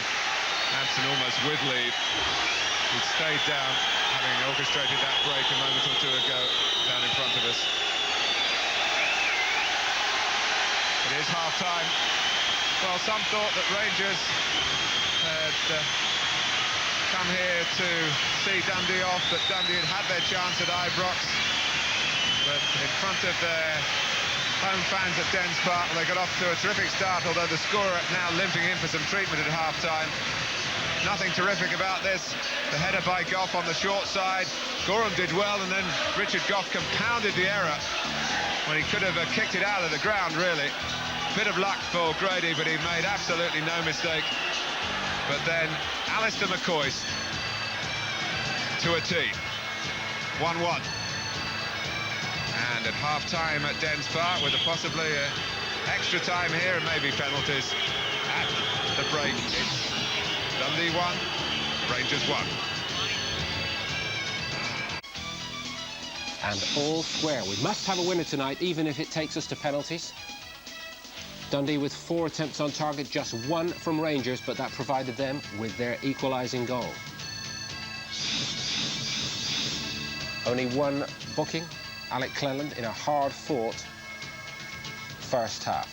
absent almost with lead. He stayed down, having orchestrated that break a moment or 2 ago down in front of us. It is half-time. Well, some thought that Rangers had come here to see Dundee off, that Dundee had their chance at Ibrox, but in front of their home fans at Dens Park. They got off to a terrific start, although the scorer now limping in for some treatment at half-time. Nothing terrific about this. The header by Goff on the short side. Gorham did well, and then Richard Goff compounded the error when he could have kicked it out of the ground, really. Bit of luck for Grady, but he made absolutely no mistake. But then Alistair McCoy to a tee. 1-1. And at half-time at Dens Park, with possibly extra time here and maybe penalties at the break, it's Dundee 1, Rangers 1. And all square. We must have a winner tonight, even if it takes us to penalties. Dundee with 4 attempts on target, just 1 from Rangers, but that provided them with their equalising goal. Only 1 booking, Alec Cleland, in a hard-fought first half.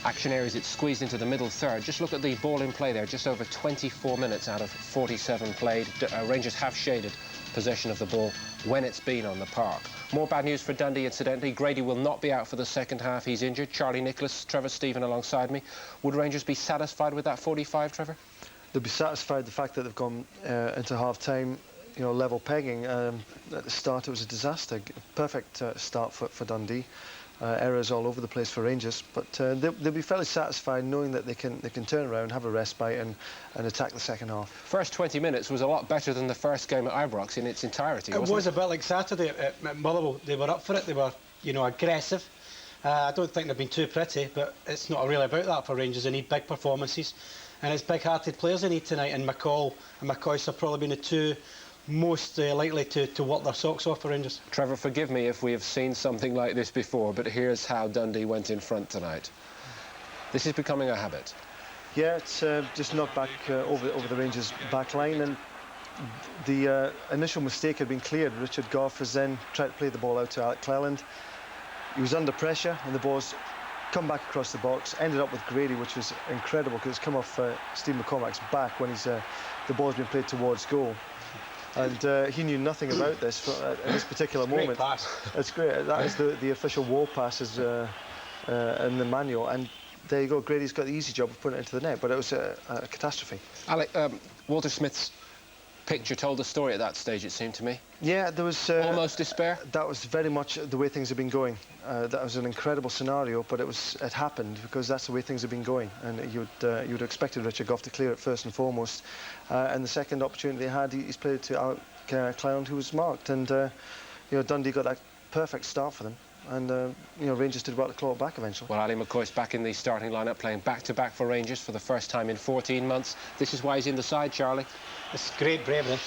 Action areas, it's squeezed into the middle third. Just look at the ball in play there, just over 24 minutes out of 47 played. Rangers have shaded possession of the ball when it's been on the park. More bad news for Dundee, incidentally. Grady will not be out for the second half. He's injured. Charlie Nicholas, Trevor Stephen alongside me. Would Rangers be satisfied with that 45, Trevor? They'll be satisfied with the fact that they've gone into half-time, you know, level pegging. At the start, it was a disaster. Perfect start for Dundee. Errors all over the place for Rangers, but they'll be fairly satisfied knowing that they can turn around, have a respite, and attack the second half. First 20 minutes was a lot better than the first game at Ibrox in its entirety. It was a bit like Saturday at Motherwell. They were up for it. They were, you know, aggressive. I don't think they've been too pretty, but it's not really about that for Rangers. They need big performances, and it's big-hearted players they need tonight. And McCall and McCoy have probably been the 2 most likely to work their socks off for Rangers. Trevor, forgive me if we have seen something like this before, but here's how Dundee went in front tonight. This is becoming a habit. Yeah, it's just knocked back over the Rangers' back line, and the initial mistake had been cleared. Richard Goff has then tried to play the ball out to Alec Cleland. He was under pressure, and the ball's come back across the box, ended up with Grady, which was incredible because it's come off Steve McCormack's back when the ball's been played towards goal. And he knew nothing about this at this particular moment. Great pass. It's great. That is the official wall passes in the manual. And there you go. Grady's got the easy job of putting it into the net, but it was a catastrophe. Alec, Walter Smith's picture told the story at that stage, it seemed to me. Yeah, there was... almost despair? That was very much the way things have been going. That was an incredible scenario, but it happened because that's the way things have been going. And you'd have expected Richard Goff to clear it first and foremost. And the second opportunity they had, he's played it to Alec Cleland, who was marked. And, you know, Dundee got that perfect start for them. And, you know, Rangers did well to claw it back eventually. Well, Ali McCoy's back in the starting lineup, playing back-to-back for Rangers for the first time in 14 months. This is why he's in the side, Charlie. It's great bravery.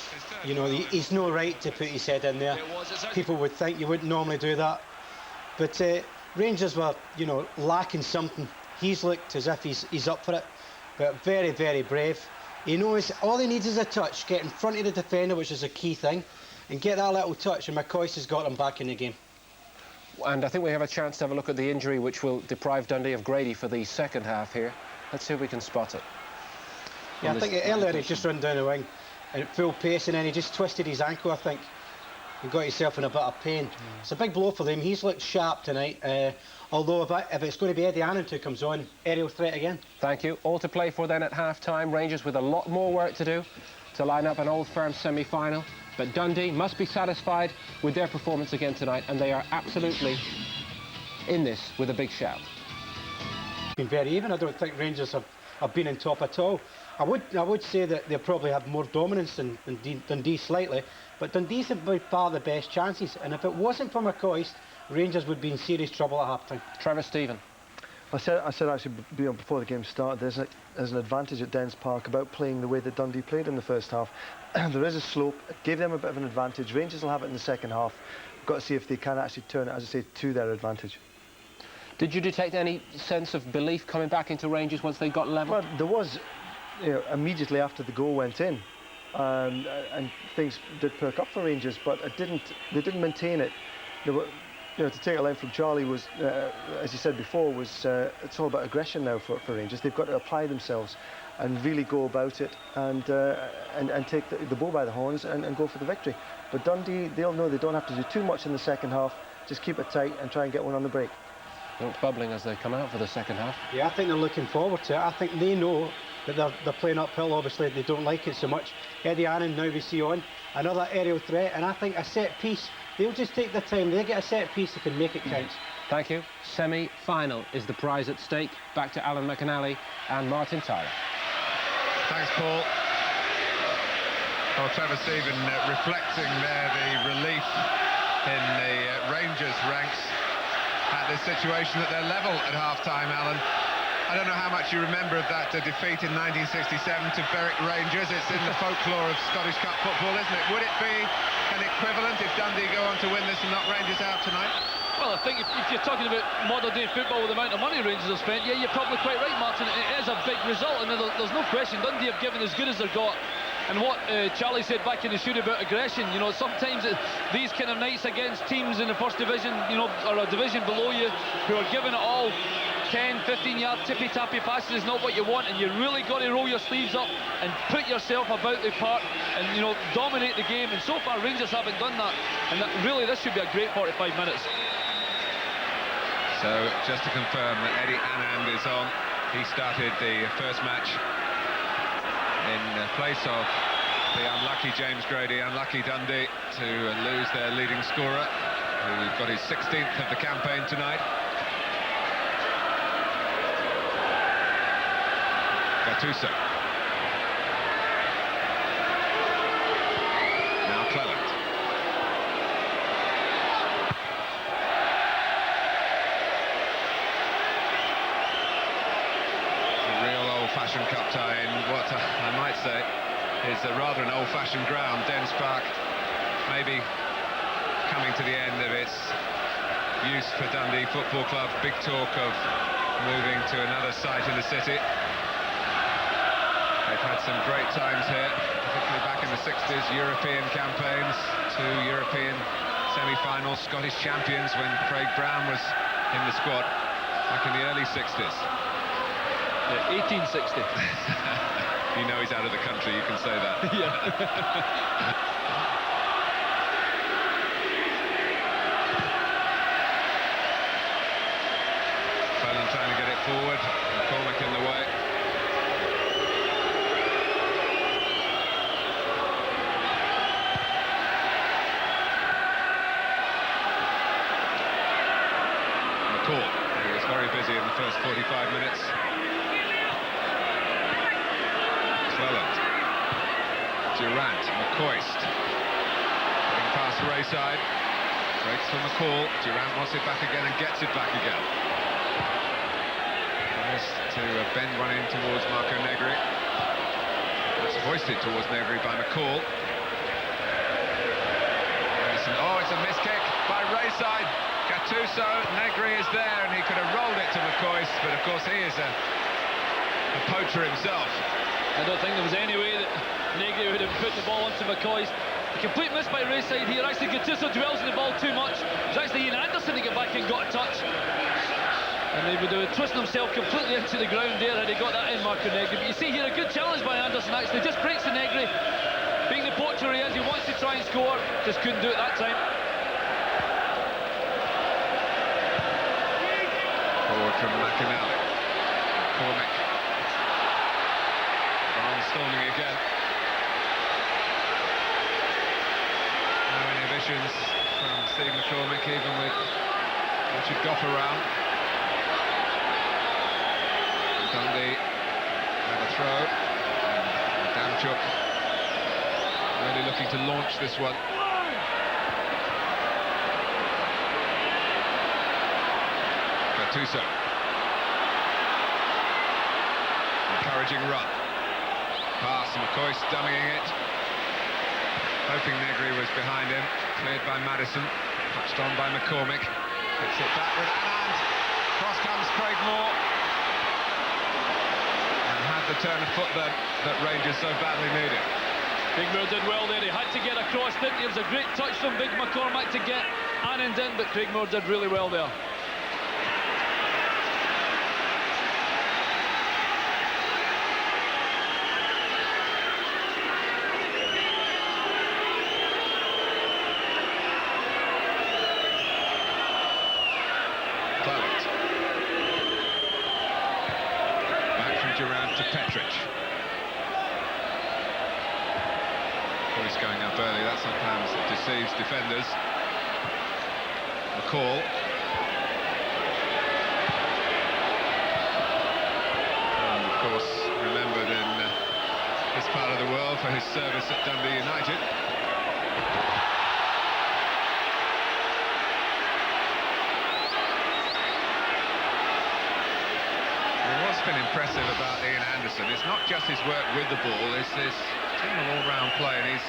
You know, he's no right to put his head in there. People would think you wouldn't normally do that. But Rangers were, you know, lacking something. He's looked as if he's up for it. But very, very brave. He knows all he needs is a touch, get in front of the defender, which is a key thing, and get that little touch, and McCoy has got him back in the game. And I think we have a chance to have a look at the injury which will deprive Dundee of Grady for the second half here. Let's see if we can spot it. Yeah, I think earlier he just run down the wing at full pace, and then he just twisted his ankle, I think. He got himself in a bit of pain. It's a big blow for them. He's looked sharp tonight. Although if it's going to be Eddie Annand who comes on, aerial threat again. Thank you. All to play for then at half-time. Rangers with a lot more work to do to line up an Old Firm semi-final. But Dundee must be satisfied with their performance again tonight, and they are absolutely in this with a big shout. Been very even. I don't think Rangers have been in top at all. I would say that they probably have more dominance than Dundee slightly, but Dundee's have by far the best chances, and if it wasn't for McCoy, Rangers would be in serious trouble at half-time. Trevor Stephen. I said actually before the game started, there's an advantage at Dens Park about playing the way that Dundee played in the first half. There is a slope. It gave them a bit of an advantage. Rangers will have it in the second half. We've got to see if they can actually turn it, as I say, to their advantage. Did you detect any sense of belief coming back into Rangers once they got level? Well, there was, you know, immediately after the goal went in, and things did perk up for Rangers, but they didn't maintain it. They were, you know, to take a line from Charlie was, as you said before, was it's all about aggression now for Rangers. They've got to apply themselves and really go about it and take the bull by the horns and go for the victory. But Dundee, they'll know they don't have to do too much in the second half, just keep it tight and try and get one on the break. Looked bubbling as they come out for the second half. Yeah, I think they're looking forward to it. I think they know that they're playing uphill. Obviously, they don't like it so much. Eddie Annan, now we see on another aerial threat, and I think a set piece, they'll just take their time. They get a set piece, they can make it count. Thank you. Semi-final is the prize at stake. Back to Alan McAnally and Martin Tyler. Thanks, Paul. Well, Trevor Stephen reflecting there the relief in the Rangers ranks at this situation that they're level at half-time, Alan. I don't know how much you remember of that defeat in 1967 to Berwick Rangers. It's in the folklore of Scottish Cup football, isn't it? Would it be an equivalent if Dundee go on to win this and knock Rangers out tonight? Well, I think if you're talking about modern day football with the amount of money Rangers have spent, yeah, you're probably quite right, Martin. It is a big result, and there's no question Dundee have given as good as they've got. And what Charlie said back in the shoot about aggression, you know, sometimes these kind of nights against teams in the first division, you know, or a division below you, who are giving it all, 10, 15-yard tippy-tappy passes is not what you want, and you really got to roll your sleeves up and put yourself about the park and, you know, dominate the game. And so far, Rangers haven't done that. And really, this should be a great 45 minutes. So, just to confirm that Eddie Anand is on. He started the first match in place of the unlucky James Grady, unlucky Dundee, to lose their leading scorer, who got his 16th of the campaign tonight. Gattuso. Now Cleland. A real old-fashioned cup tie in what I might say is rather an old-fashioned ground. Dens Park maybe coming to the end of its use for Dundee Football Club. Big talk of moving to another site in the city. They've had some great times here, particularly back in the 60s, European campaigns, 2 European semi-finals, Scottish champions when Craig Brown was in the squad back in the early 60s. 1860. You know he's out of the country, you can say that. Yeah. Cleland trying to get it forward, McCormick in the way. He was very busy in the first 45 minutes. Cleland, Durant, McCoist, getting past Rayside, breaks for McCall. Durant wants it back again and gets it back again. Tries to bend one in towards Marco Negri. That's hoisted towards Negri by McCall. Oh, it's a missed kick by Rayside. Gattuso, Negri is there, and he could have rolled it to McCoist, but of course he is a poacher himself. I don't think there was any way that Negri would have put the ball onto McCoist. A complete miss by Rayside here. Actually, Gattuso dwells on the ball too much. It was actually Ian Anderson to get back and got a touch. And he would have twisted himself completely into the ground there had he got that in, Marco Negri. But you see here a good challenge by Anderson, actually. Just breaks the Negri. Being the poacher he is, he wants to try and score. Just couldn't do it that time. Forward from McAnally. McCormick. Storming again. No inhibitions from Steve McCormick, even with Richard Goff around. Dundee have a throw. Damchuk really looking to launch this one. Gattuso. Encouraging run. Pass, McCoist dummying it. Hoping Negri was behind him. Cleared by Madison. Touched on by McCormick. Hits it back with Anand. Cross comes Craig Moore. And had the turn of foot that Rangers so badly needed. Big Moore did well there. He had to get across, didn't he? It was a great touch from Big McCormick to get Anand in, but Craig Moore did really well there. McCoy's going up early. That sometimes deceives defenders. McCall. And of course, remembered in this part of the world for his service at Dundee United. What's been impressive about Ian Anderson, it's not just his work with the ball, it's his general all-round play, and he's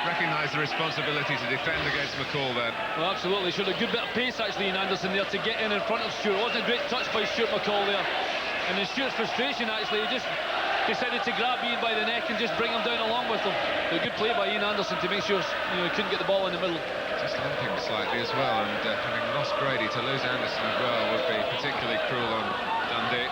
recognised the responsibility to defend against McCall then. Well, absolutely, showed a good bit of pace actually, Ian Anderson there to get in front of Stewart. It wasn't a great touch by Stuart McCall there, and in Stuart's frustration actually, he just decided to grab Ian by the neck and just bring him down along with him. A good play by Ian Anderson to make sure he couldn't get the ball in the middle. Just limping slightly as well, and having lost Grady, to lose Anderson as well would be particularly cruel on Dundee.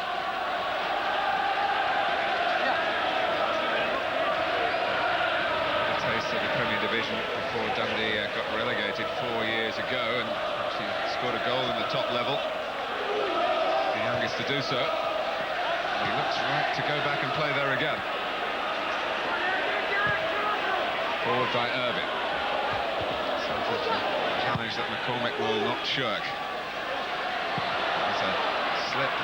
Of the Premier Division before Dundee got relegated 4 years ago, and actually scored a goal in the top level, the youngest to do so. He looks right to go back and play there again. Forward by Irvine. Something to challenge that McCormick will not shirk. There's a slip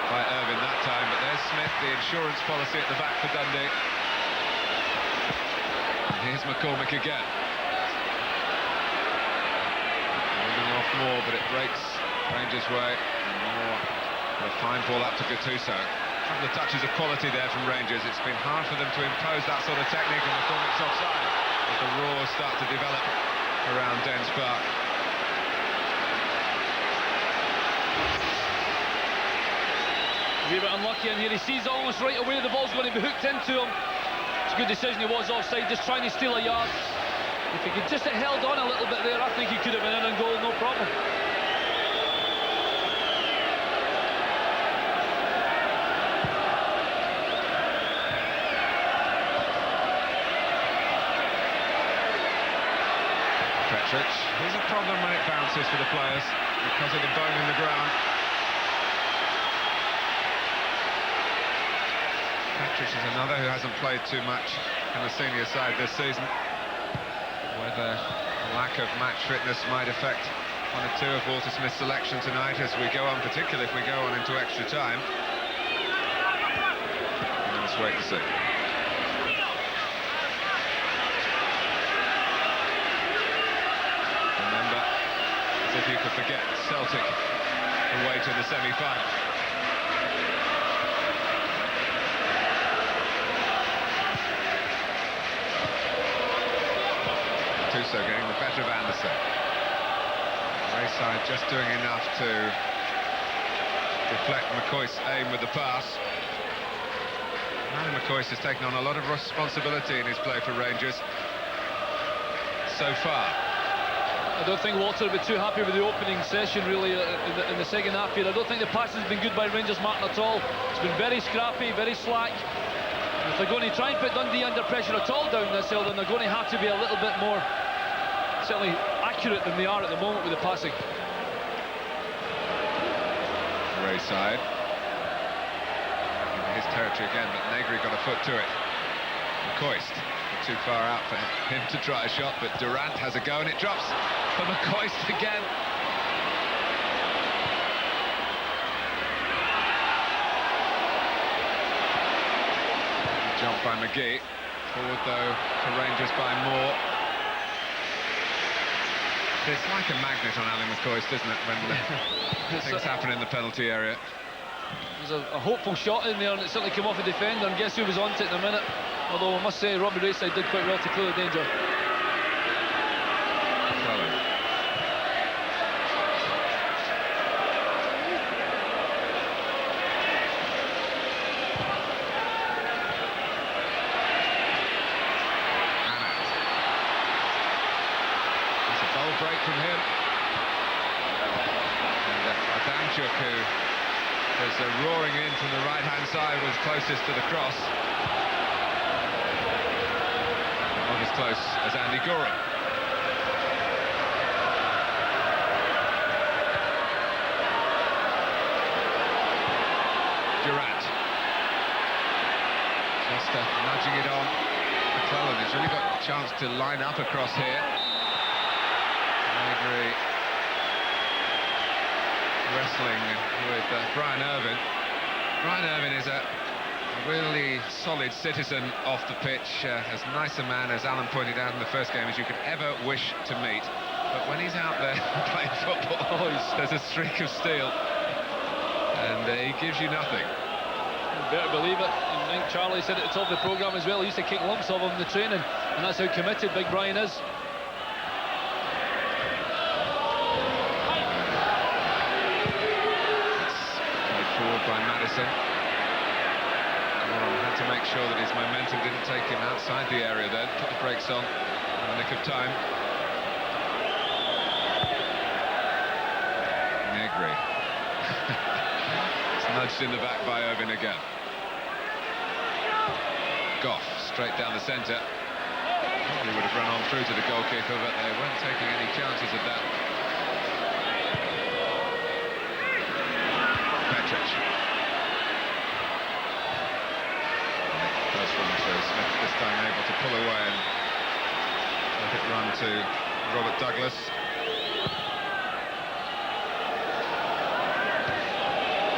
by Irvine that time, but there's Smith, the insurance policy at the back for Dundee. Here's McCormick again. Moving off more, but it breaks Rangers' way. And more. A fine ball up to Gattuso. A couple of touches of quality there from Rangers. It's been hard for them to impose that sort of technique, and McCormick's offside. But the roars start to develop around Dens Park. A bit unlucky in here. He sees almost right away the ball's going to be hooked into him. It's a good decision, he was offside, just trying to steal a yard. If he could just have held on a little bit there, I think he could have been in and goal, no problem. Petric, there's a problem when it bounces for the players because of the bone in the ground. Petric is another who hasn't played too much in the senior side this season. Whether a lack of match fitness might affect one or two of Walter Smith's selection tonight as we go on, particularly if we go on into extra time. Let's wait and see. Remember, as if you could forget, Celtic away to the semi-final. Gattuso getting the better of Anderson. Rayside just doing enough to deflect McCoy's aim with the pass. And McCoy has taken on a lot of responsibility in his play for Rangers so far. I don't think Walter will be too happy with the opening session really in the second half here. I don't think the pass has been good by Rangers, Martin, at all. It's been very scrappy, very slack. And if they're going to try and put Dundee under pressure at all down this hill, then they're going to have to be a little bit more certainly accurate than they are at the moment with the passing. Rayside in his territory again, but Negri got a foot to it. McCoist too far out for him to try a shot, but Durant has a go and it drops for McCoist again. Jump by McGee. Forward though for Rangers by Moore. It's like a magnet on Alan McCoist, isn't it, when things happen in the penalty area. There's a hopeful shot in there, and it certainly came off a defender, and guess who was on to it in a minute? Although I must say Robbie Rayside did quite well to clear the danger. Break from him, and Adamchuk, who was roaring in from the right-hand side, was closest to the cross. Not as close as Andy Gorham. Durant just nudging it on. McClellan has really got a chance to line up across here. Negri wrestling with Brian Irvine. Brian Irvine is a really solid citizen off the pitch, as nice a man, as Alan pointed out in the first game, as you could ever wish to meet. But when he's out there playing football, there's a streak of steel, and he gives you nothing. You better believe it. And I think Charlie said at the top of the programme as well, he used to kick lumps of him in the training, and that's how committed Big Brian is. Played forward by Madison. Had to make sure that his momentum didn't take him outside the area then. Put the brakes on in the nick of time. Negri. It's nudged in the back by Irvine again. Goff straight down the centre. Probably would have run on through to the goalkeeper, but they weren't taking any chances of that. Petric. First one to Smith, this time able to pull away and let it run to Robert Douglas.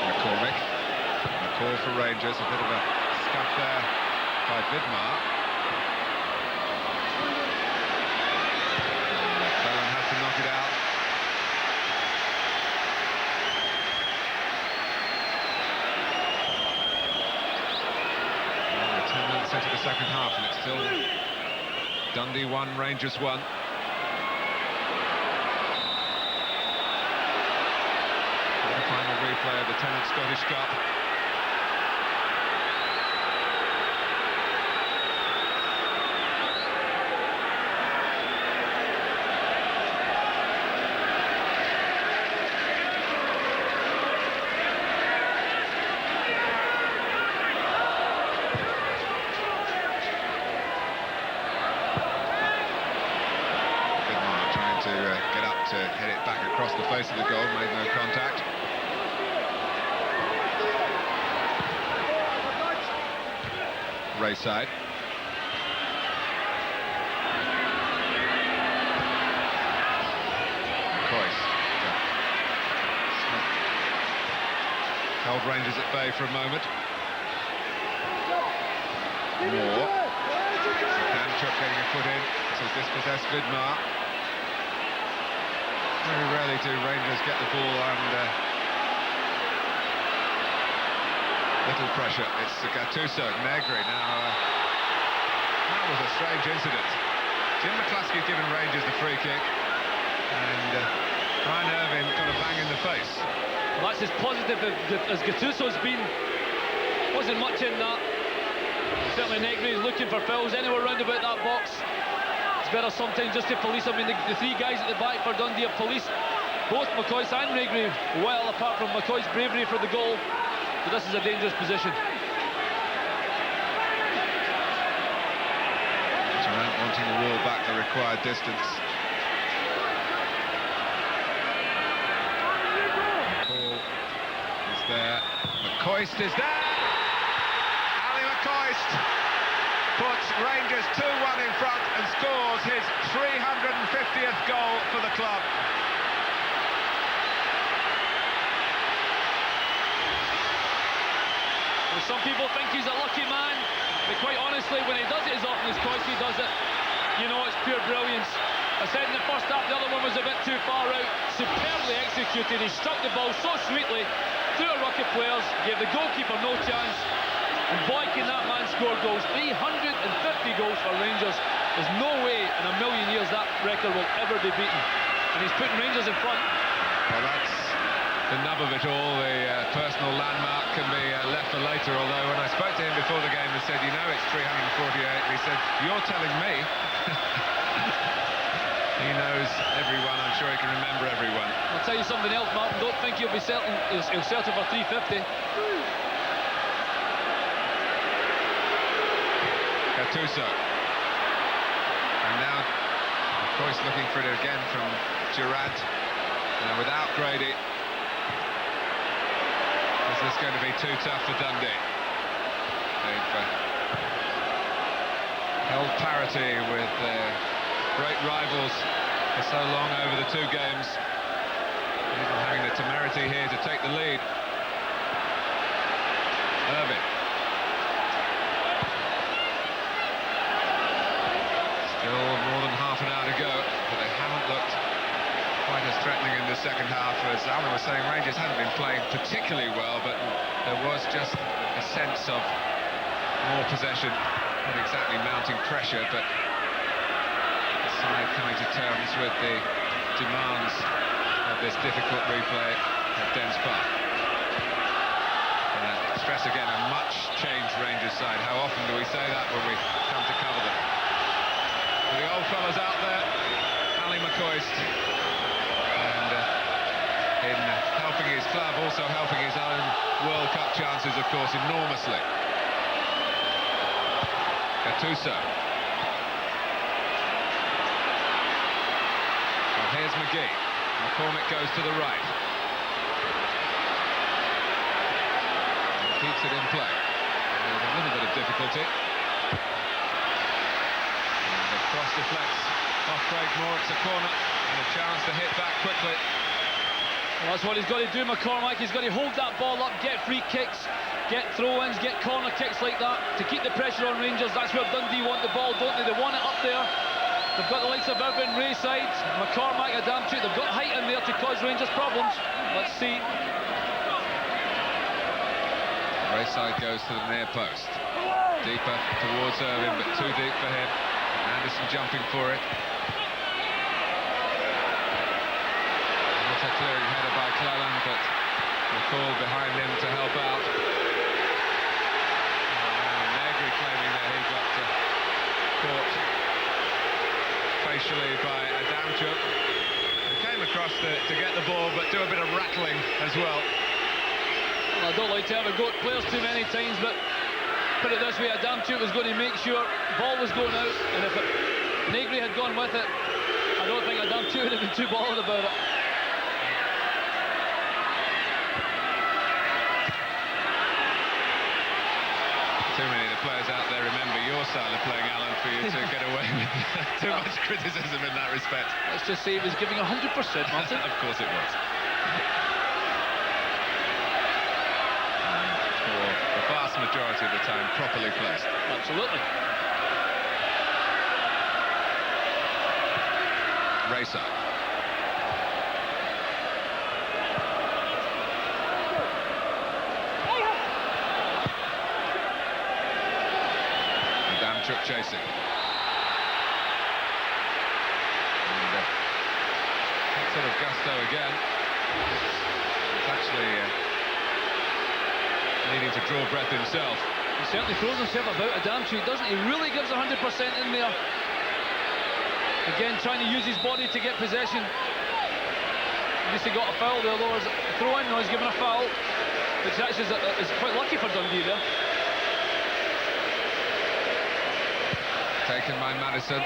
McCormick. And a call for Rangers, a bit of a scuff there by Vidmar. McClellan has to knock it out. We're 10 minutes into the second half, and it's still Dundee 1, Rangers 1. Final replay of the Tennant Scottish Cup. Vidmar trying to get up to hit it back across the face of the goal, made no contact. Rayside. McCoy. Smith held Rangers at bay for a moment. Moore. Danchuk getting a foot in to dispossess Vidmar. Very rarely do Rangers get the ball and little pressure. It's Gattuso. Negri now. That was a strange incident. Jim McCluskey's given Rangers the free kick, and Brian Irvine got a bang in the face. Well, that's as positive as Gattuso's been. Wasn't much in that. Certainly Negri is looking for fouls anywhere round about that box. It's better sometimes just to police. I mean, the three guys at the back for Dundee have policed both McCoy and Negri well, apart from McCoy's bravery for the goal. But this is a dangerous position. Durant wanting the wall back the required distance. Ball is there. McCoist is there. Ali McCoist puts Rangers 2-1 in front and scores his 350th goal for the club. Some people think he's a lucky man, but quite honestly, when he does it as often as Koiski does it, you know it's pure brilliance. I said in the first half, the other one was a bit too far out. Superbly executed. He struck the ball so sweetly through a ruck of players, gave the goalkeeper no chance. And boy, can that man score goals. 350 goals for Rangers. There's no way in a million years that record will ever be beaten. And he's putting Rangers in front. Well, that's the nub of it all. The personal landmark can be left for later, although when I spoke to him before the game and said, you know, it's 348, he said, you're telling me. He knows everyone. I'm sure he can remember everyone. I'll tell you something else, Martin. Don't think he'll settle for 350. Gattuso. And now, of course, looking for it again from Durant. Now, without Grady, is this going to be too tough for Dundee? They've held old parity with their great rivals for so long over the two games. Even having the temerity here to take the lead. Irving. Still more than half an hour to go, but they haven't looked quite as threatening in the second half. As Alan was saying, Rangers hadn't been playing particularly well, but there was just a sense of more possession, not exactly mounting pressure, but the side coming to terms with the demands of this difficult replay at Dens Park. Stress again, a much changed Rangers side. How often do we say that when we come to cover them? With the old fellas out there, Ali McCoy, and in helping his club, also helping his own World Cup chances, of course, enormously. Gattuso. Well, here's McGee. McCormick goes to the right. Keeps it in play. There's a little bit of difficulty. And the cross deflects off Craig Moore. It's a corner and a chance to hit back quickly. Well, that's what he's got to do, McCormack. He's got to hold that ball up, get free kicks, get throw-ins, get corner kicks like that to keep the pressure on Rangers. That's where Dundee want the ball, don't they? They want it up there. They've got the likes of Irvin, Rayside, McCormack, Adamchuk. They've got height in there to cause Rangers problems. Let's see. Rayside goes to the near post. Deeper towards Irvin, but too deep for him. Anderson jumping for it. Not a clearing header by Cleland, but McCall behind him to help out. Negri claiming that he got caught facially by Adamchuk. He came across to get the ball, but do a bit of rattling as well. Well, I don't like to have a goat players too many times, but put it this way, Adamchuk was going to make sure the ball was going out, and if Negri had gone with it, I don't think Adamchuk would have been too bothered about it. Too many of the players out there remember your style of playing, Alan, for you to get away with too much criticism in that respect. Let's just say he was giving 100%, Martin. Of course it was. The vast majority of the time properly placed. Absolutely. Rayside. Adamchuk chasing. And that sort of gusto again. It's actually needing to draw breath himself. He certainly throws himself about Adamchuk, doesn't he? He really gives 100% in there. Again, trying to use his body to get possession. At least he got a foul there, though. A throw-in, no, he's given a foul, which actually is quite lucky for Dundee there. Taken by Madison.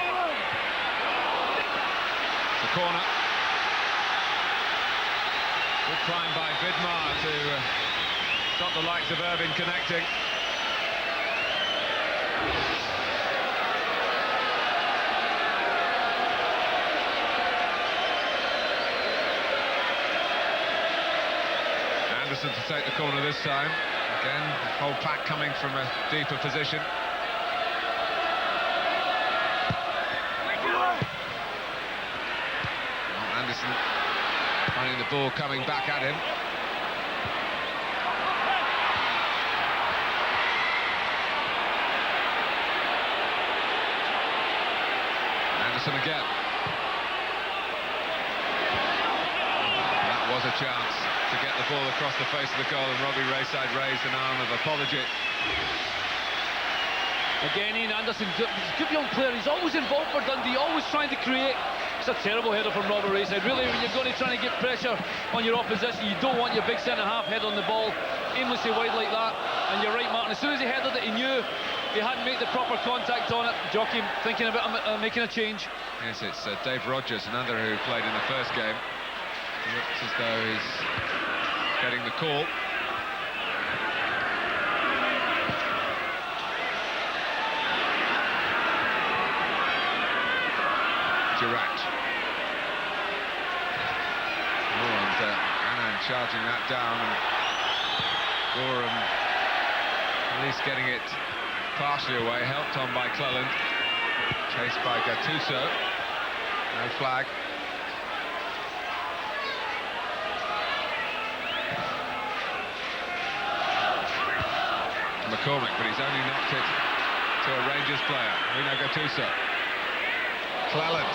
The corner. Good climb by Vidmar to stop the likes of Irvin connecting. Anderson to take the corner this time. Again, the whole pack coming from a deeper position. Anderson finding the ball coming back at him. Anderson again. That was a chance to get the ball across the face of the goal, and Robbie Rayside raised an arm of apology. Again, Ian Anderson, good young player. He's always involved for Dundee, always trying to create. It's a terrible header from Robbie Rayside. Really, when you're going to try to get pressure on your opposition, you don't want your big centre-half head on the ball aimlessly wide like that. And you're right, Martin, as soon as he headed it, he knew he hadn't made the proper contact on it. Jockey thinking about making a change. Yes, it's Dave Rogers, another who played in the first game. He looks as though he's getting the call. Durant. Oh, and Anand charging that down, and Gorham at least getting it partially away, helped on by Cleland, chased by Gattuso. No flag. McCormick, but he's only knocked it to a Rangers player. Rino Gattuso. Cleland.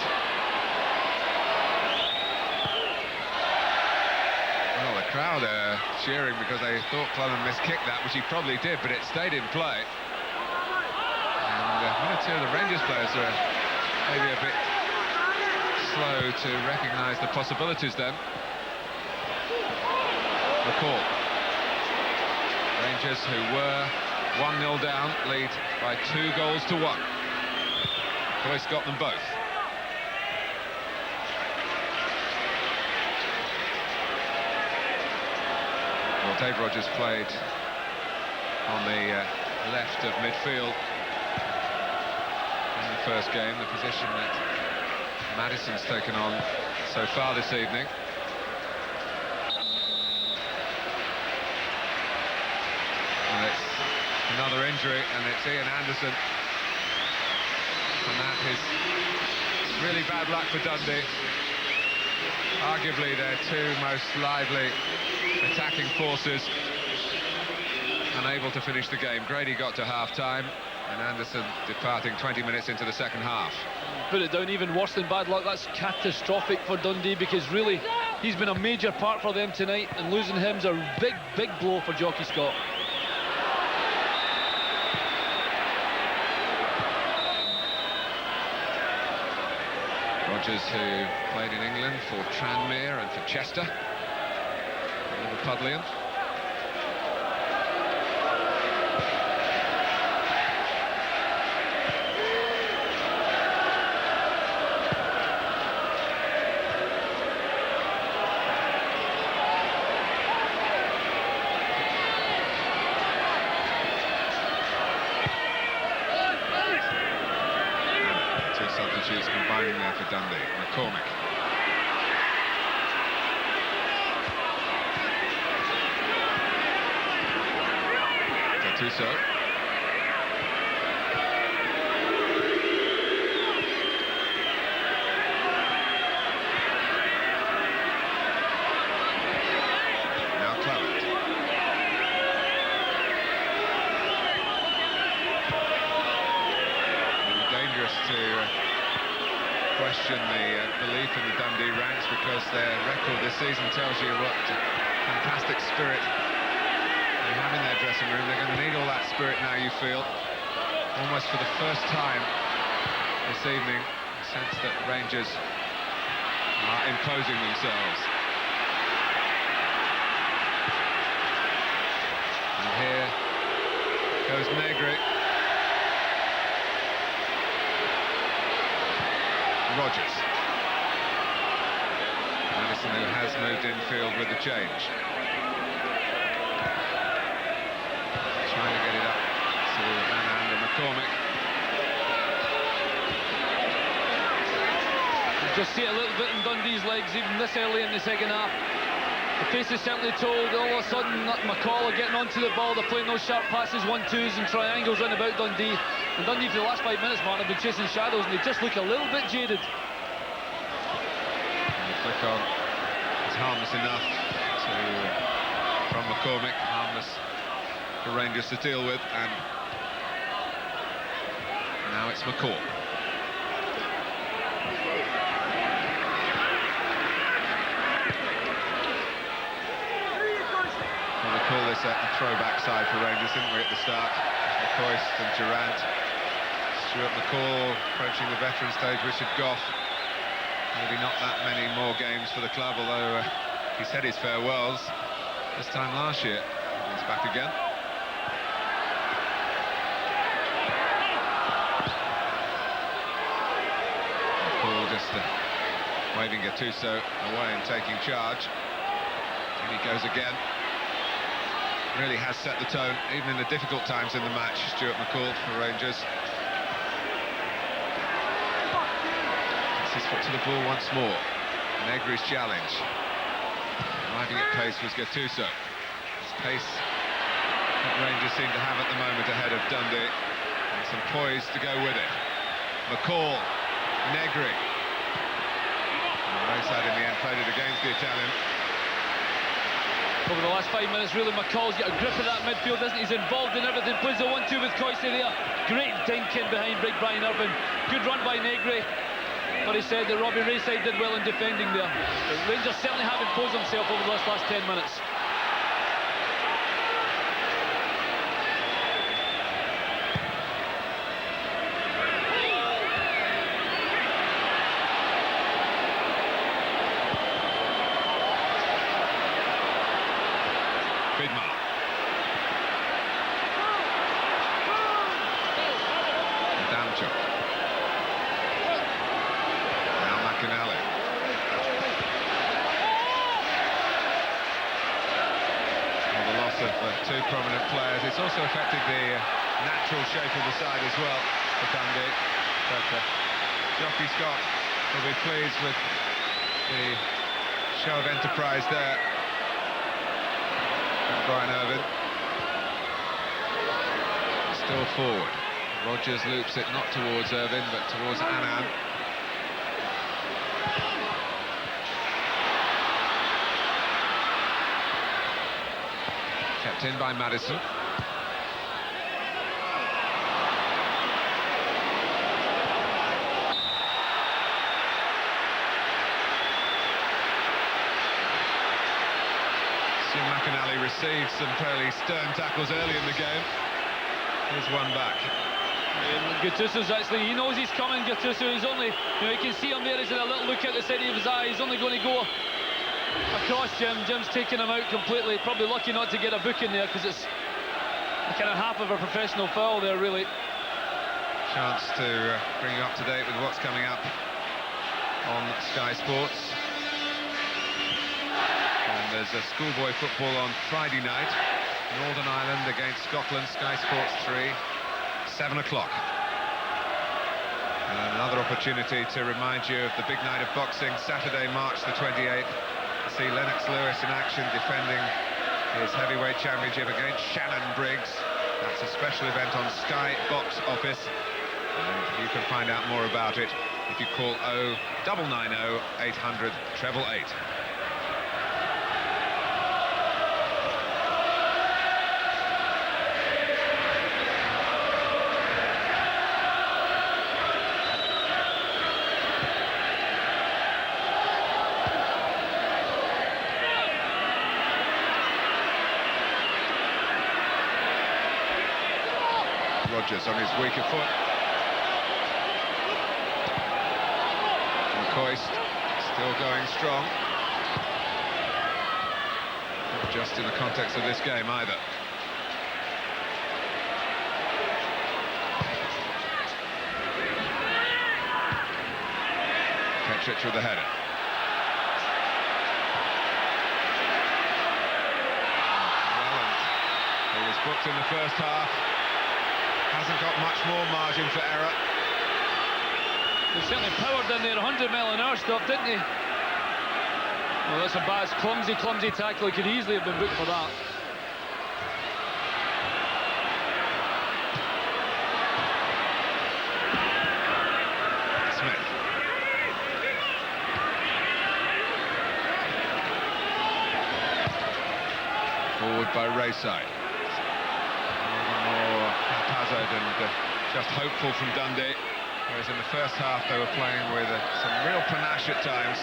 Well, the crowd are cheering because they thought Cleland miskicked that, which he probably did, but it stayed in play. And one or two of the Rangers players are maybe a bit slow to recognise the possibilities then. McCall. Rangers, who were 1-0 down, lead by 2-1. McCoy's got them both. Well, Dave Rogers played on the left of midfield in the first game, the position that Maddison's taken on so far this evening. And it's another injury, and it's Ian Anderson. And that is really bad luck for Dundee. Arguably their two most lively attacking forces, unable to finish the game. Grady got to half-time, and Anderson departing 20 minutes into the second half. Put it down, even worse than bad luck. That's catastrophic for Dundee, because really he's been a major part for them tonight, and losing him's a big blow for Jockey Scott. Rogers, who played in England for Tranmere and for Chester, Liverpudlian. Substitutes combining there for Dundee. McCormick. Gattuso. Now Clement. Really dangerous to question the belief in the Dundee ranks, because their record this season tells you what fantastic spirit they have in their dressing room. They're going to need all that spirit now, you feel, almost for the first time this evening. A sense that Rangers are imposing themselves. And here goes Negri. Rogers. Maddison, who has moved infield with the change. Trying to get it up to Anand and McCormick. You just see it a little bit in Dundee's legs, even this early in the second half. The pace is certainly told. All of a sudden, McCall are getting onto the ball. They're playing those sharp passes, 1-2s and triangles round about Dundee. And Dundee, for the last 5 minutes, Martin, have been chasing shadows, and they just look a little bit jaded. And the flick on is harmless enough from McCormick, harmless for Rangers to deal with, and now it's McCall. Well, we call this a throwback side for Rangers, didn't we, at the start? McCoy and Durant. Stuart McCall approaching the veteran stage. Richard Gough, maybe not that many more games for the club, although he said his farewells this time last year. He's back again. McCall just waving Gattuso away and taking charge. And he goes again. Really has set the tone, even in the difficult times in the match, Stuart McCall for Rangers. his foot to the ball once more. Negri's challenge. Arriving at pace was Gattuso. It's pace that Rangers seem to have at the moment ahead of Dundee. And some poise to go with it. McCoy, Negri. And the side in the end played it against the Italian. Over the last 5 minutes, really, McCall's got a grip of that midfield, isn't he? He's involved in everything. Plays the 1-2 with Coisty there. Great dink in behind big Brian Irvine. Good run by Negri. But he said that Robbie Rayside did well in defending there. The Rangers certainly have imposed themselves over the last 10 minutes. Two prominent players. It's also affected the natural shape of the side as well for Dundee. But Jockey Scott will be pleased with the show of enterprise there. And Brian Irvine still forward. Rogers loops it not towards Irvine but towards Annan. Kept in by Maddison. McAnally received some fairly stern tackles early in the game. Here's one back. Gattuso's actually, he knows he's coming, Gattuso. He's only, you can see him there, he's in a little look at the side of his eye. He's only going to go across Jim. Jim's taking him out completely. Probably lucky not to get a book in there because it's kind of half of a professional foul there, really. Chance to bring you up to date with what's coming up on Sky Sports. And there's a schoolboy football on Friday night. Northern Ireland against Scotland, Sky Sports 3, 7 o'clock. And another opportunity to remind you of the big night of boxing, Saturday, March the 28th. See Lennox Lewis in action defending his heavyweight championship against Shannon Briggs. That's a special event on Sky Box Office, and you can find out more about it if you call 0990 800 888. Rogers on his weaker foot. McCoy still going strong. Not just in the context of this game either. Petric with the header. Well, he was booked in the first half. Hasn't got much more margin for error. He certainly powered in there, 100 mile an hour stuff, didn't he? Well, that's a bad, clumsy tackle. He could easily have been booked for that. Smith. Forward by Rayside. And just hopeful from Dundee, whereas in the first half they were playing with some real panache at times.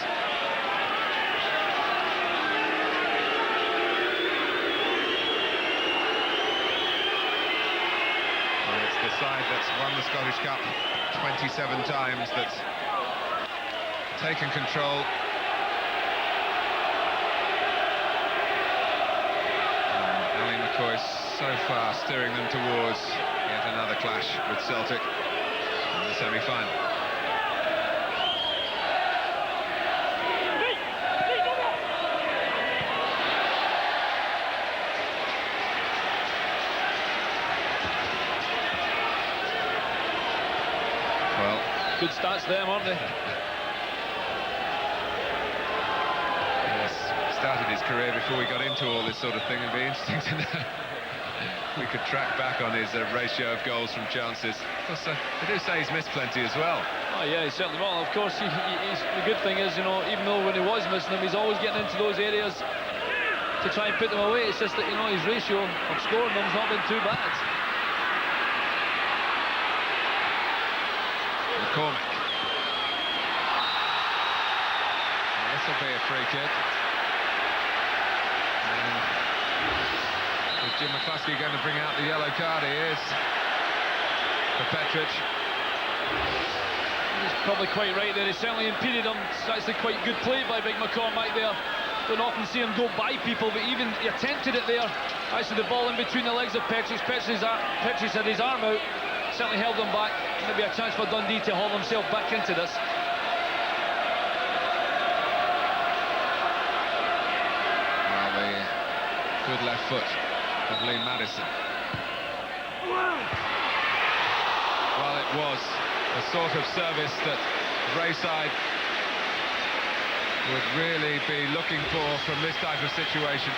And it's the side that's won the Scottish Cup 27 times that's taken control. Ali McCoy so far steering them towards yet another clash with Celtic in the semi-final. Well, good stats there, aren't they? started his career before we got into all this sort of thing. It'd be interesting to know if we could track back on his ratio of goals from chances. Because they do say he's missed plenty as well. Oh yeah, he certainly will. Of course, the good thing is, you know, even though when he was missing them, he's always getting into those areas to try and put them away. It's just that, you know, his ratio of scoring them's not been too bad. McCormick. This will be a free kick. And is Jim McCluskey going to bring out the yellow card? He is. For Petric. He's probably quite right there. He certainly impeded him. It's actually quite good play by Big McCormick there. Don't often see him go by people, but even he attempted it there. Actually, the ball in between the legs of Petric. Petric had his arm out. Certainly held him back. Maybe a chance for Dundee to haul himself back into this. Well, the good left foot of Lee Madison. Well, it was a sort of service that Rayside would really be looking for from this type of situation.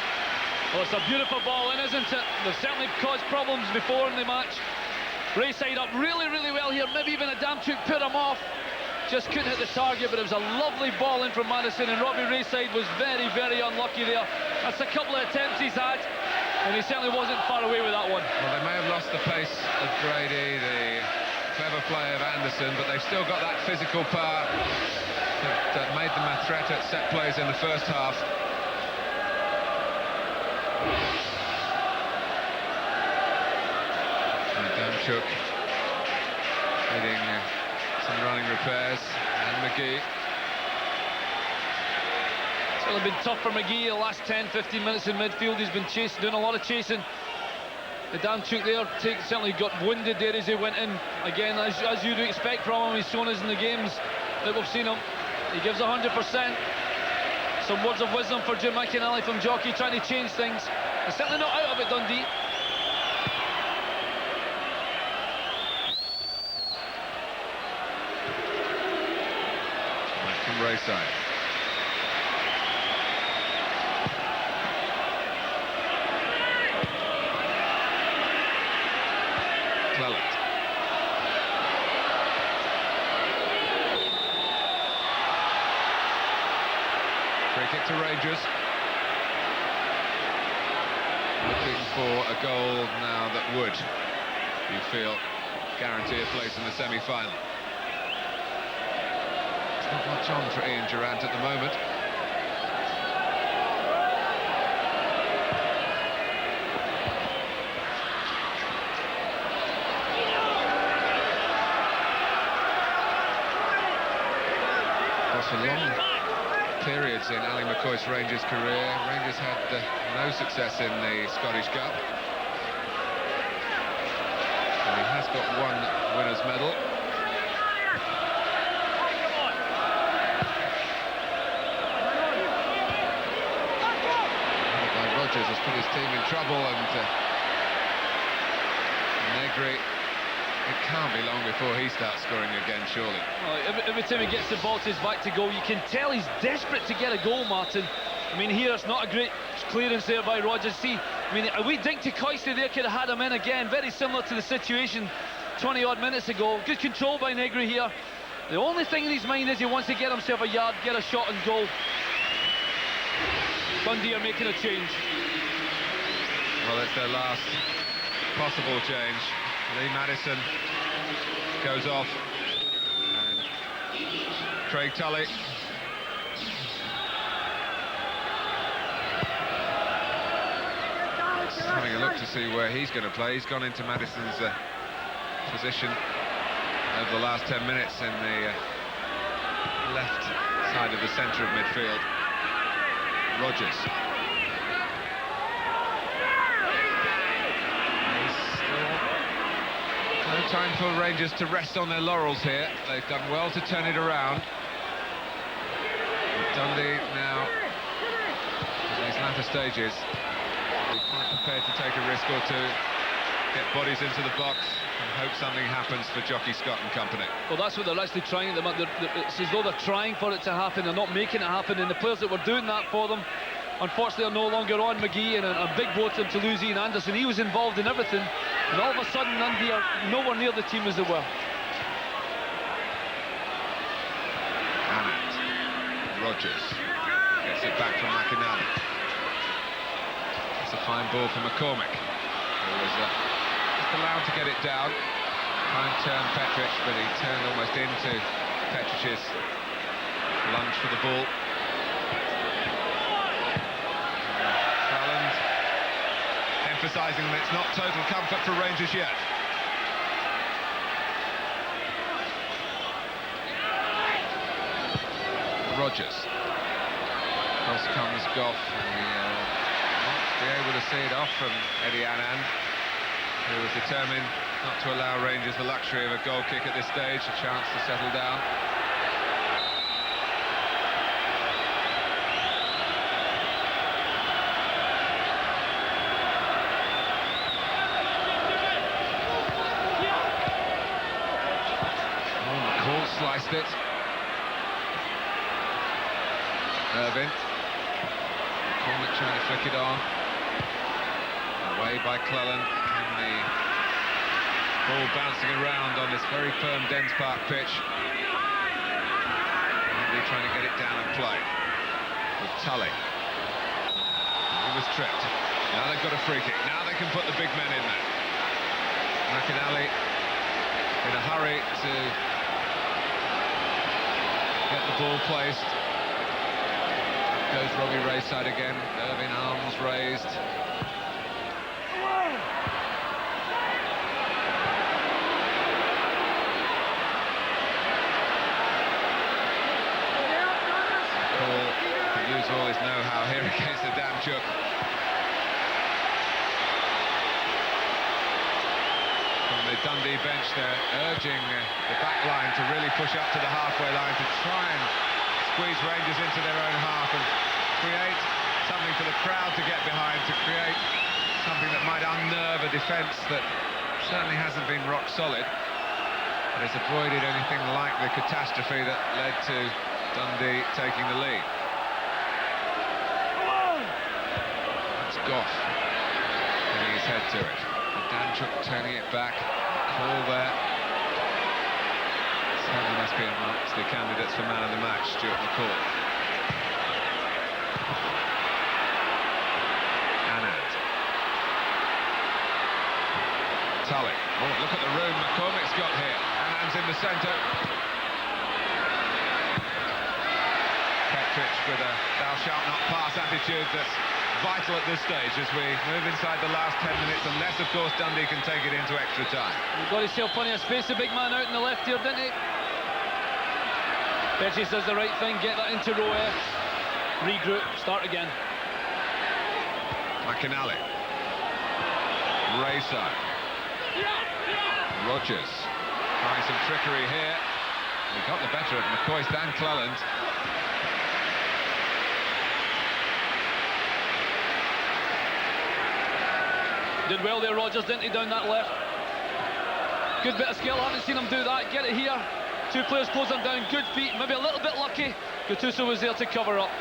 Well, it's a beautiful ball in, isn't it? They've certainly caused problems before in the match. Rayside up really, really well here. Maybe even a damn took put him off. Just couldn't hit the target, but it was a lovely ball in from Madison, and Robbie Rayside was very, very unlucky there. That's a couple of attempts he's had, and he certainly wasn't far away with that one. Well, they may have lost the pace of Grady, the clever play of Anderson, but they've still got that physical power that made them a threat at set plays in the first half. Damchuk needing some running repairs, and McGee. It's really been tough for McGee the last 10-15 minutes in midfield. He's been chasing, doing a lot of chasing. The Damchuk there certainly got wounded there as he went in. Again, as you'd expect from him, he's shown us in the games that we've seen him. He gives 100%. Some words of wisdom for Jim McInally from Jockey, trying to change things. They're certainly not out of it, Dundee. Back from Rayside. Cleland. Free kick to Rangers. Looking for a goal now that would, you feel, guarantee a place in the semi-final. There's not much on for Ian Durrant at the moment. For long periods in Ali McCoy's Rangers career, Rangers had no success in the Scottish Cup. And he has got one winner's medal. Rogers has put his team in trouble, and Negri. It can't be long before he starts scoring again, surely. Well, every time he gets the ball to his back to goal, you can tell he's desperate to get a goal, Martin. I mean, here it's not a great clearance there by Rogers. See, I mean, a wee dink to Coisty there could have had him in again. Very similar to the situation 20-odd minutes ago. Good control by Negri here. The only thing in his mind is he wants to get himself a yard, get a shot and goal. Dundee are making a change. Well, it's their last possible change. Lee Madison goes off, and Craig Tully having a look to see where he's going to play. He's gone into Madison's position over the last 10 minutes in the left side of the centre of midfield. Rogers. No time for Rangers to rest on their laurels here. They've done well to turn it around. But Dundee now, in these latter stages, will be quite prepared to take a risk or two, get bodies into the box and hope something happens for Jockey Scott and company. Well, that's what they're actually trying at the moment. It's as though they're trying for it to happen. They're not making it happen, and the players that were doing that for them unfortunately are no longer on. McGee, and a big blow to him to lose Ian Anderson. He was involved in everything, and all of a sudden Dundee are nowhere near the team as they were. Rogers gets it back from McInally. It's a fine ball for McCormick, who was just allowed to get it down. Try and turn Petric, but he turned almost into Petric's lunge for the ball. Cleland emphasising that it's not total comfort for Rangers yet. Rogers. Cross comes Goff, and he won't be able to see it off from Eddie Anand, who was determined not to allow Rangers the luxury of a goal kick at this stage, a chance to settle down. Oh, McCall sliced it. Irvin. McCormick trying to flick it on. Away by Cleland. And the ball bouncing around on this very firm Dens Park pitch. Dundee trying to get it down and play. With Tully. He was tripped. Now they've got a free kick. Now they can put the big men in there. McInally in a hurry to get the ball placed. Goes Robbie Rayside again. Irvin, arms raised. Cole can use all his know-how here against the Damchuk. From the Dundee bench, they're urging the back line to really push up to the halfway line to try and squeeze Rangers into their own half and create something for the crowd to get behind, to create something that might unnerve a defence that certainly hasn't been rock solid, but has avoided anything like the catastrophe that led to Dundee taking the lead. That's Goff putting his head to it. Danchuk turning it back. Call there. Certainly must be amongst the candidates for man of the match, Stuart McCall. Anand. Tully. Oh, look at the room McCormick's got here. Anand's in the centre. Petric with a thou shalt not pass attitude that's vital at this stage as we move inside the last 10 minutes, unless, of course, Dundee can take it into extra time. He got himself plenty of space, the big man out in the left here, didn't he? Petric does the right thing, get that into row F, regroup, start again. McInally. Rayside. Rogers trying some trickery here. He got the better of McCoy and Cleland. Did well there, Rogers, didn't he, down that left? Good bit of skill, haven't seen him do that. Get it here. Two players close him down, good feet, maybe a little bit lucky. Gattuso was there to cover up.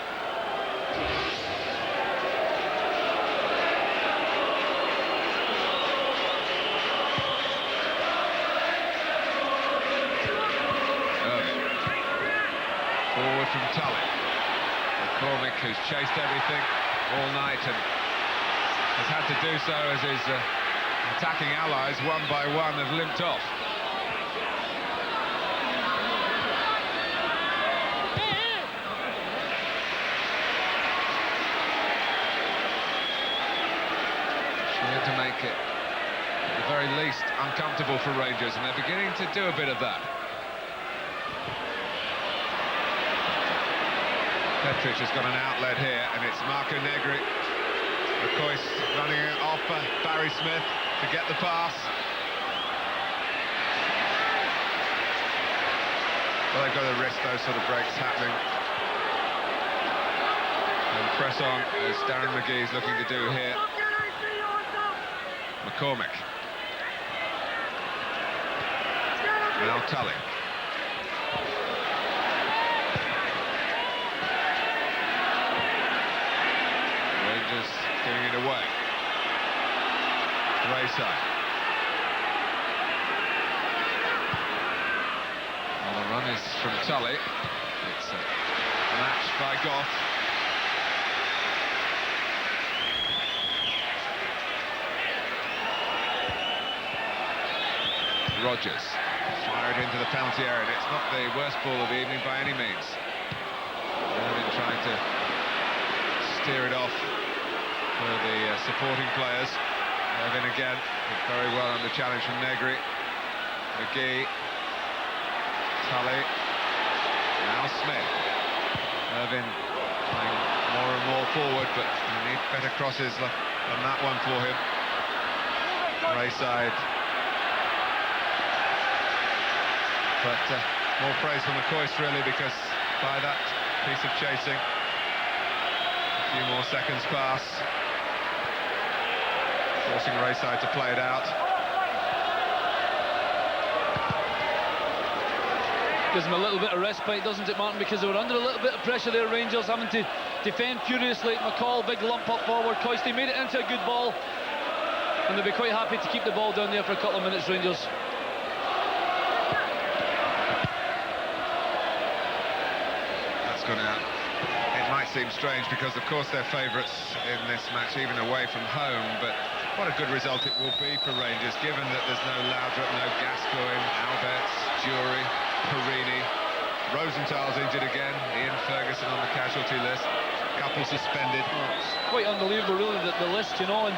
Forward from Tully. McCormick, who's chased everything all night and has had to do so as his attacking allies, one by one, have limped off. Trying to make it, at the very least, uncomfortable for Rangers, and they're beginning to do a bit of that. Petric has got an outlet here, and it's Marco Negri. McCoy running it off Barry Smith to get the pass. Well, they've got to risk those sort of breaks happening. And press on, as Darren McGee's looking to do here. McCormick. Now Tully. Rangers giving it away. Rayside. Well, the run is from Tully. It's a match by Goff. Rogers fired into the penalty area, and it's not the worst ball of the evening by any means. Irvin trying to steer it off for the supporting players. Irvin again did very well under challenge from Negri. McGee, Tully, now Smith. Irvin playing more and more forward, but you need better crosses than that one for him. Rayside. But more praise from McCoy really, because by that piece of chasing, a few more seconds pass, forcing Rayside to play it out. Gives them a little bit of respite, doesn't it, Martin? Because they were under a little bit of pressure there, Rangers, having to defend furiously. McCall, big lump up forward. Coisty made it into a good ball, and they'll be quite happy to keep the ball down there for a couple of minutes, Rangers. Gone out. It might seem strange because of course they're favourites in this match, even away from home, but what a good result it will be for Rangers, given that there's no Laudrup, no Gascoigne, Alberts, Jury, Perini, Rosenthal's injured again, Ian Ferguson on the casualty list, couple suspended. It's quite unbelievable really, the list, you know, and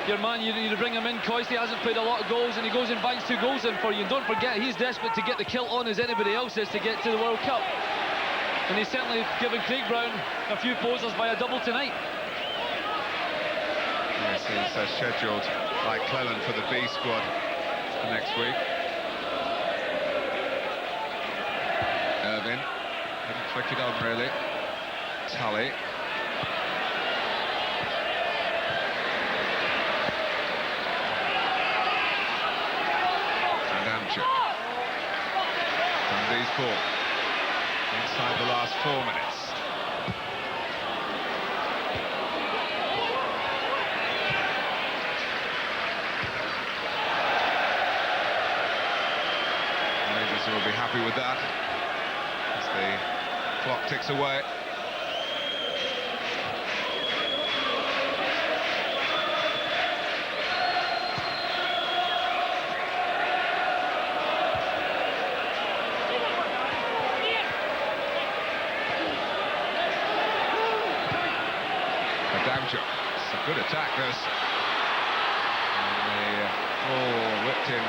your man, you bring him in, Coisty hasn't played a lot of goals, and he goes and bangs 2 goals in for you, and don't forget he's desperate to get the kilt on as anybody else is to get to the World Cup. And he's certainly given Craig Brown a few posers by a double tonight. Yes, he's scheduled, like Cleland, for the B squad next week. Irvin didn't flick it on really. Tully. And Amchuk. Dundee's ball. Inside the last 4 minutes. Rangers will be happy with that as the clock ticks away. It's a good attack, this. And the ball whipped in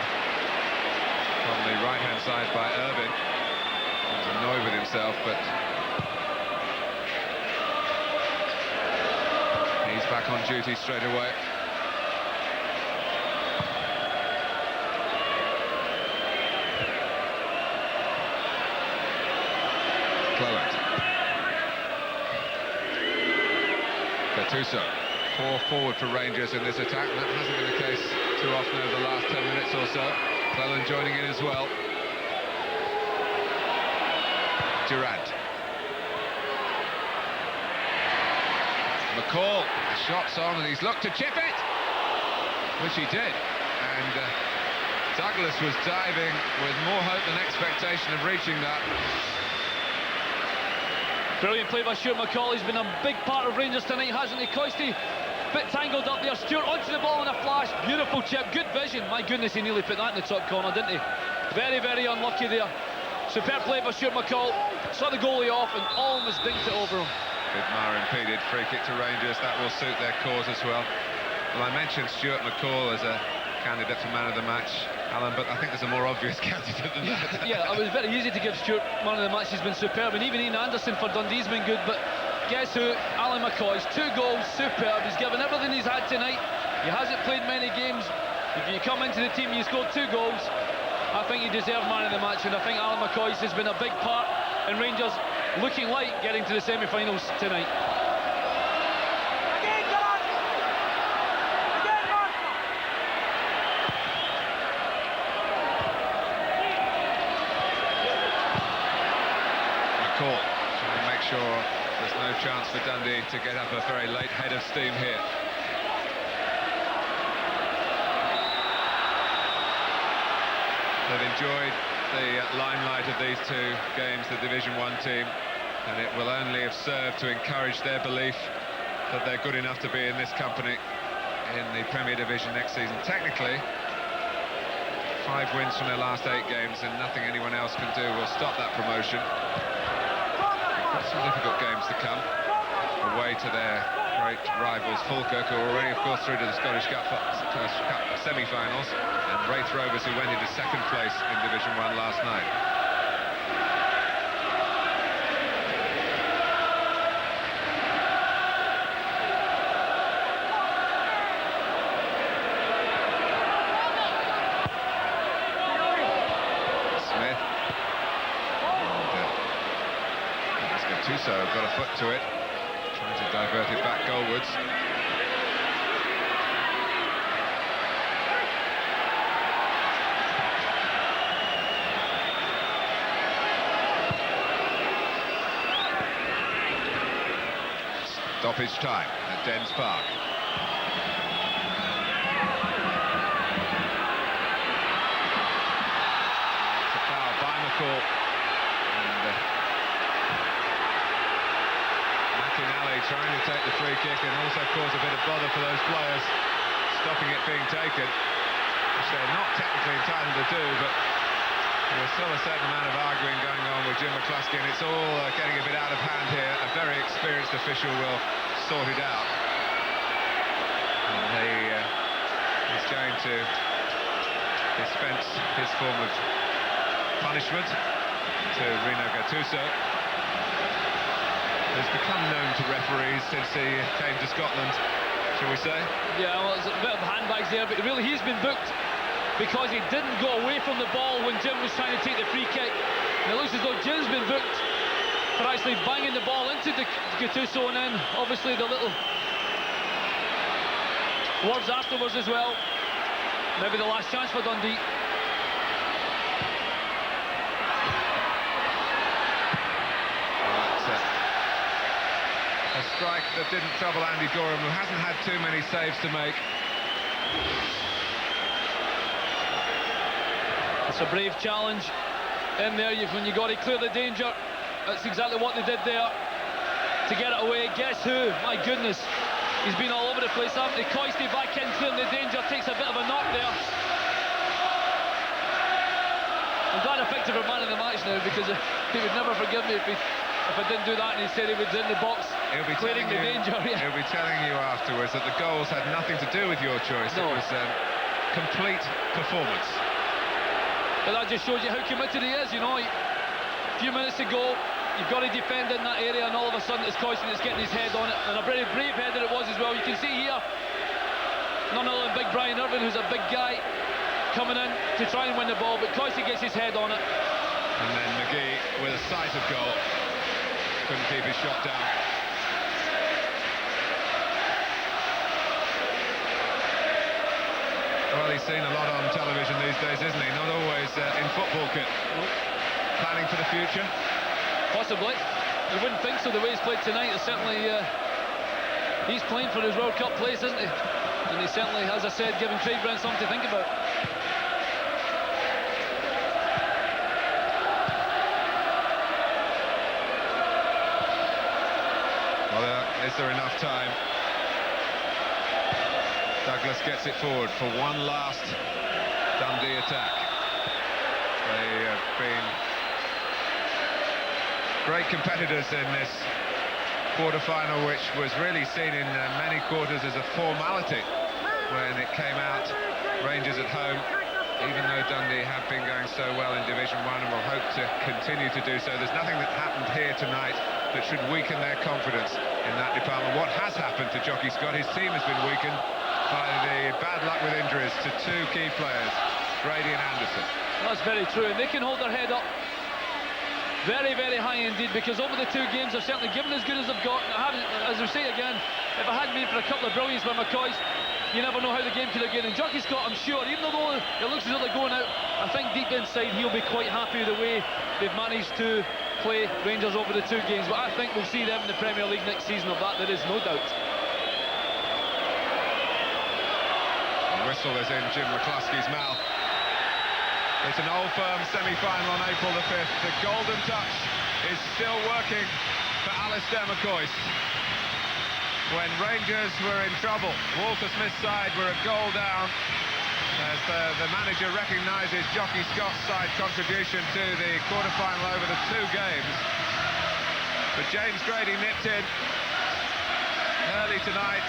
from the right-hand side by Irvin. He was annoyed with himself, but he's back on duty straight away. Cleland. Gattuso, 4 forward for Rangers in this attack. That hasn't been the case too often over the last 10 minutes or so. Cleland joining in as well. Durant. McCall, the shot's on and he's looked to chip it, which he did. And Douglas was diving with more hope than expectation of reaching that. Brilliant play by Stuart McCall. He's been a big part of Rangers tonight, hasn't he? Coisty, bit tangled up there. Stuart onto the ball in a flash. Beautiful chip, good vision. My goodness, he nearly put that in the top corner, didn't he? Very, very unlucky there. Superb play by Stuart McCall. Saw the goalie off and almost dinked it over him. Vidmar impeded, free kick to Rangers. That will suit their cause as well. Well, I mentioned Stuart McCall as a candidate for man of the match, Alan, but I think there's a more obvious candidate than that. Yeah, it was very easy to give Stuart man of the match. He's been superb, and even Ian Anderson for Dundee's been good, but guess who? Alan McCoy's 2 goals, superb. He's given everything he's had tonight. He hasn't played many games. If you come into the team, you scored 2 goals. I think he deserved man of the match, and I think Alan McCoy's has been a big part in Rangers looking like getting to the semi-finals tonight. McCall trying to make sure There's no chance for Dundee to get up a very late head of steam here. They've enjoyed the limelight of these two games, the Division 1 team, and it will only have served to encourage their belief that they're good enough to be in this company in the Premier Division next season. Technically, 5 wins from their last 8 games, and nothing anyone else can do will stop that promotion. They've got some difficult games to come, away to their great rivals Falkirk, who are already, of course, through to the Scottish Cup semi-finals, and Wraith Rovers, who went into 2nd place in Division 1 last night. Tuso got a foot to it, trying to divert it back goalwards. Stoppage time at Dens Park. It's a foul by McCoy. Trying to take the free kick and also cause a bit of bother for those players, stopping it being taken, which they're not technically entitled to do, but there's still a certain amount of arguing going on with Jim McCluskey, and it's all getting a bit out of hand here. A very experienced official will sort it out. And he's going to dispense his form of punishment to Rino Gattuso, who's become known to referees since he came to Scotland, shall we say? Yeah, well, there's a bit of handbags there, but really he's been booked because he didn't go away from the ball when Jim was trying to take the free kick. And it looks as though Jim's been booked for actually banging the ball into the Gattuso, and then obviously the little words afterwards as well. Maybe the last chance for Dundee. A strike that didn't trouble Andy Gorham, who hasn't had too many saves to make. It's a brave challenge in there. When you got to clear the danger, that's exactly what they did there to get it away. Guess who? My goodness, he's been all over the place. McCoy back in, clearing the danger, takes a bit of a knock there. I'm glad I picked him for man of the match now, because he would never forgive me if I didn't do that, and he said he was in the box clearing the danger. Yeah. He'll be telling you afterwards that the goals had nothing to do with your choice. No. It was complete performance. But that just shows you how committed he is, you know. A few minutes to go, you've got to defend in that area, and all of a sudden it's Coyson that's getting his head on it, and a very brave header it was as well. You can see here, none other than big Brian Irvin, who's a big guy, coming in to try and win the ball, but Coyson gets his head on it. And then McGee with a sight of goal. Couldn't keep his shot down. Well, he's seen a lot on television these days, isn't he? Not always in football kit. Planning for the future? Possibly. You wouldn't think so the way he's played tonight. It's certainly he's playing for his World Cup place, isn't he? And he certainly, as I said, given Craig Brown something to think about. Is there enough time? Douglas gets it forward for one last Dundee attack. They have been great competitors in this quarter-final, which was really seen in many quarters as a formality when it came out. Rangers at home, even though Dundee have been going so well in Division 1 and will hope to continue to do so. There's nothing that happened here tonight that should weaken their confidence in that department. What has happened to Jockey Scott? His team has been weakened by the bad luck with injuries to 2 key players, Brady and Anderson. That's very true, and they can hold their head up very, very high indeed, because over the 2 games they've certainly given as good as they've got. As we say again, if it hadn't been for a couple of brilliance by McCoy, you never know how the game could have gone. And Jockey Scott, I'm sure, even though it looks as though they're going out, I think deep inside he'll be quite happy with the way they've managed to outplay Rangers over the 2 games, but I think we'll see them in the Premier League next season. Of that there is no doubt. The whistle is in Jim McCluskey's mouth. It's an Old Firm semi-final on April the 5th. The golden touch is still working for Alistair McCoy. When Rangers were in trouble, Walter Smith's side were a goal down, as the manager recognises Jockey Scott's side contribution to the quarter-final over the 2 games. But James Grady nipped in early tonight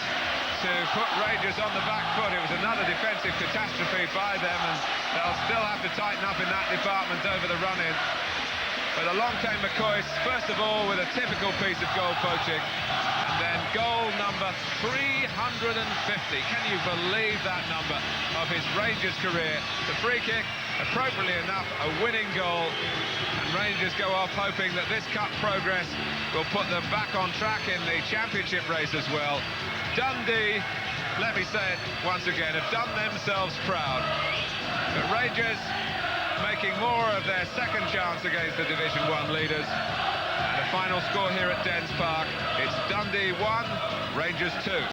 to put Rangers on the back foot. It was another defensive catastrophe by them, and they'll still have to tighten up in that department over the run-in. But along came McCoy, first of all with a typical piece of goal poaching, and then goal number 350. Can you believe that number of his Rangers career? The free kick, appropriately enough, a winning goal, and Rangers go off hoping that this cup progress will put them back on track in the championship race as well. Dundee, let me say it once again, have done themselves proud. But Rangers making more of their second chance against the Division 1 leaders. And a final score here at Dens Park, it's Dundee 1, Rangers 2.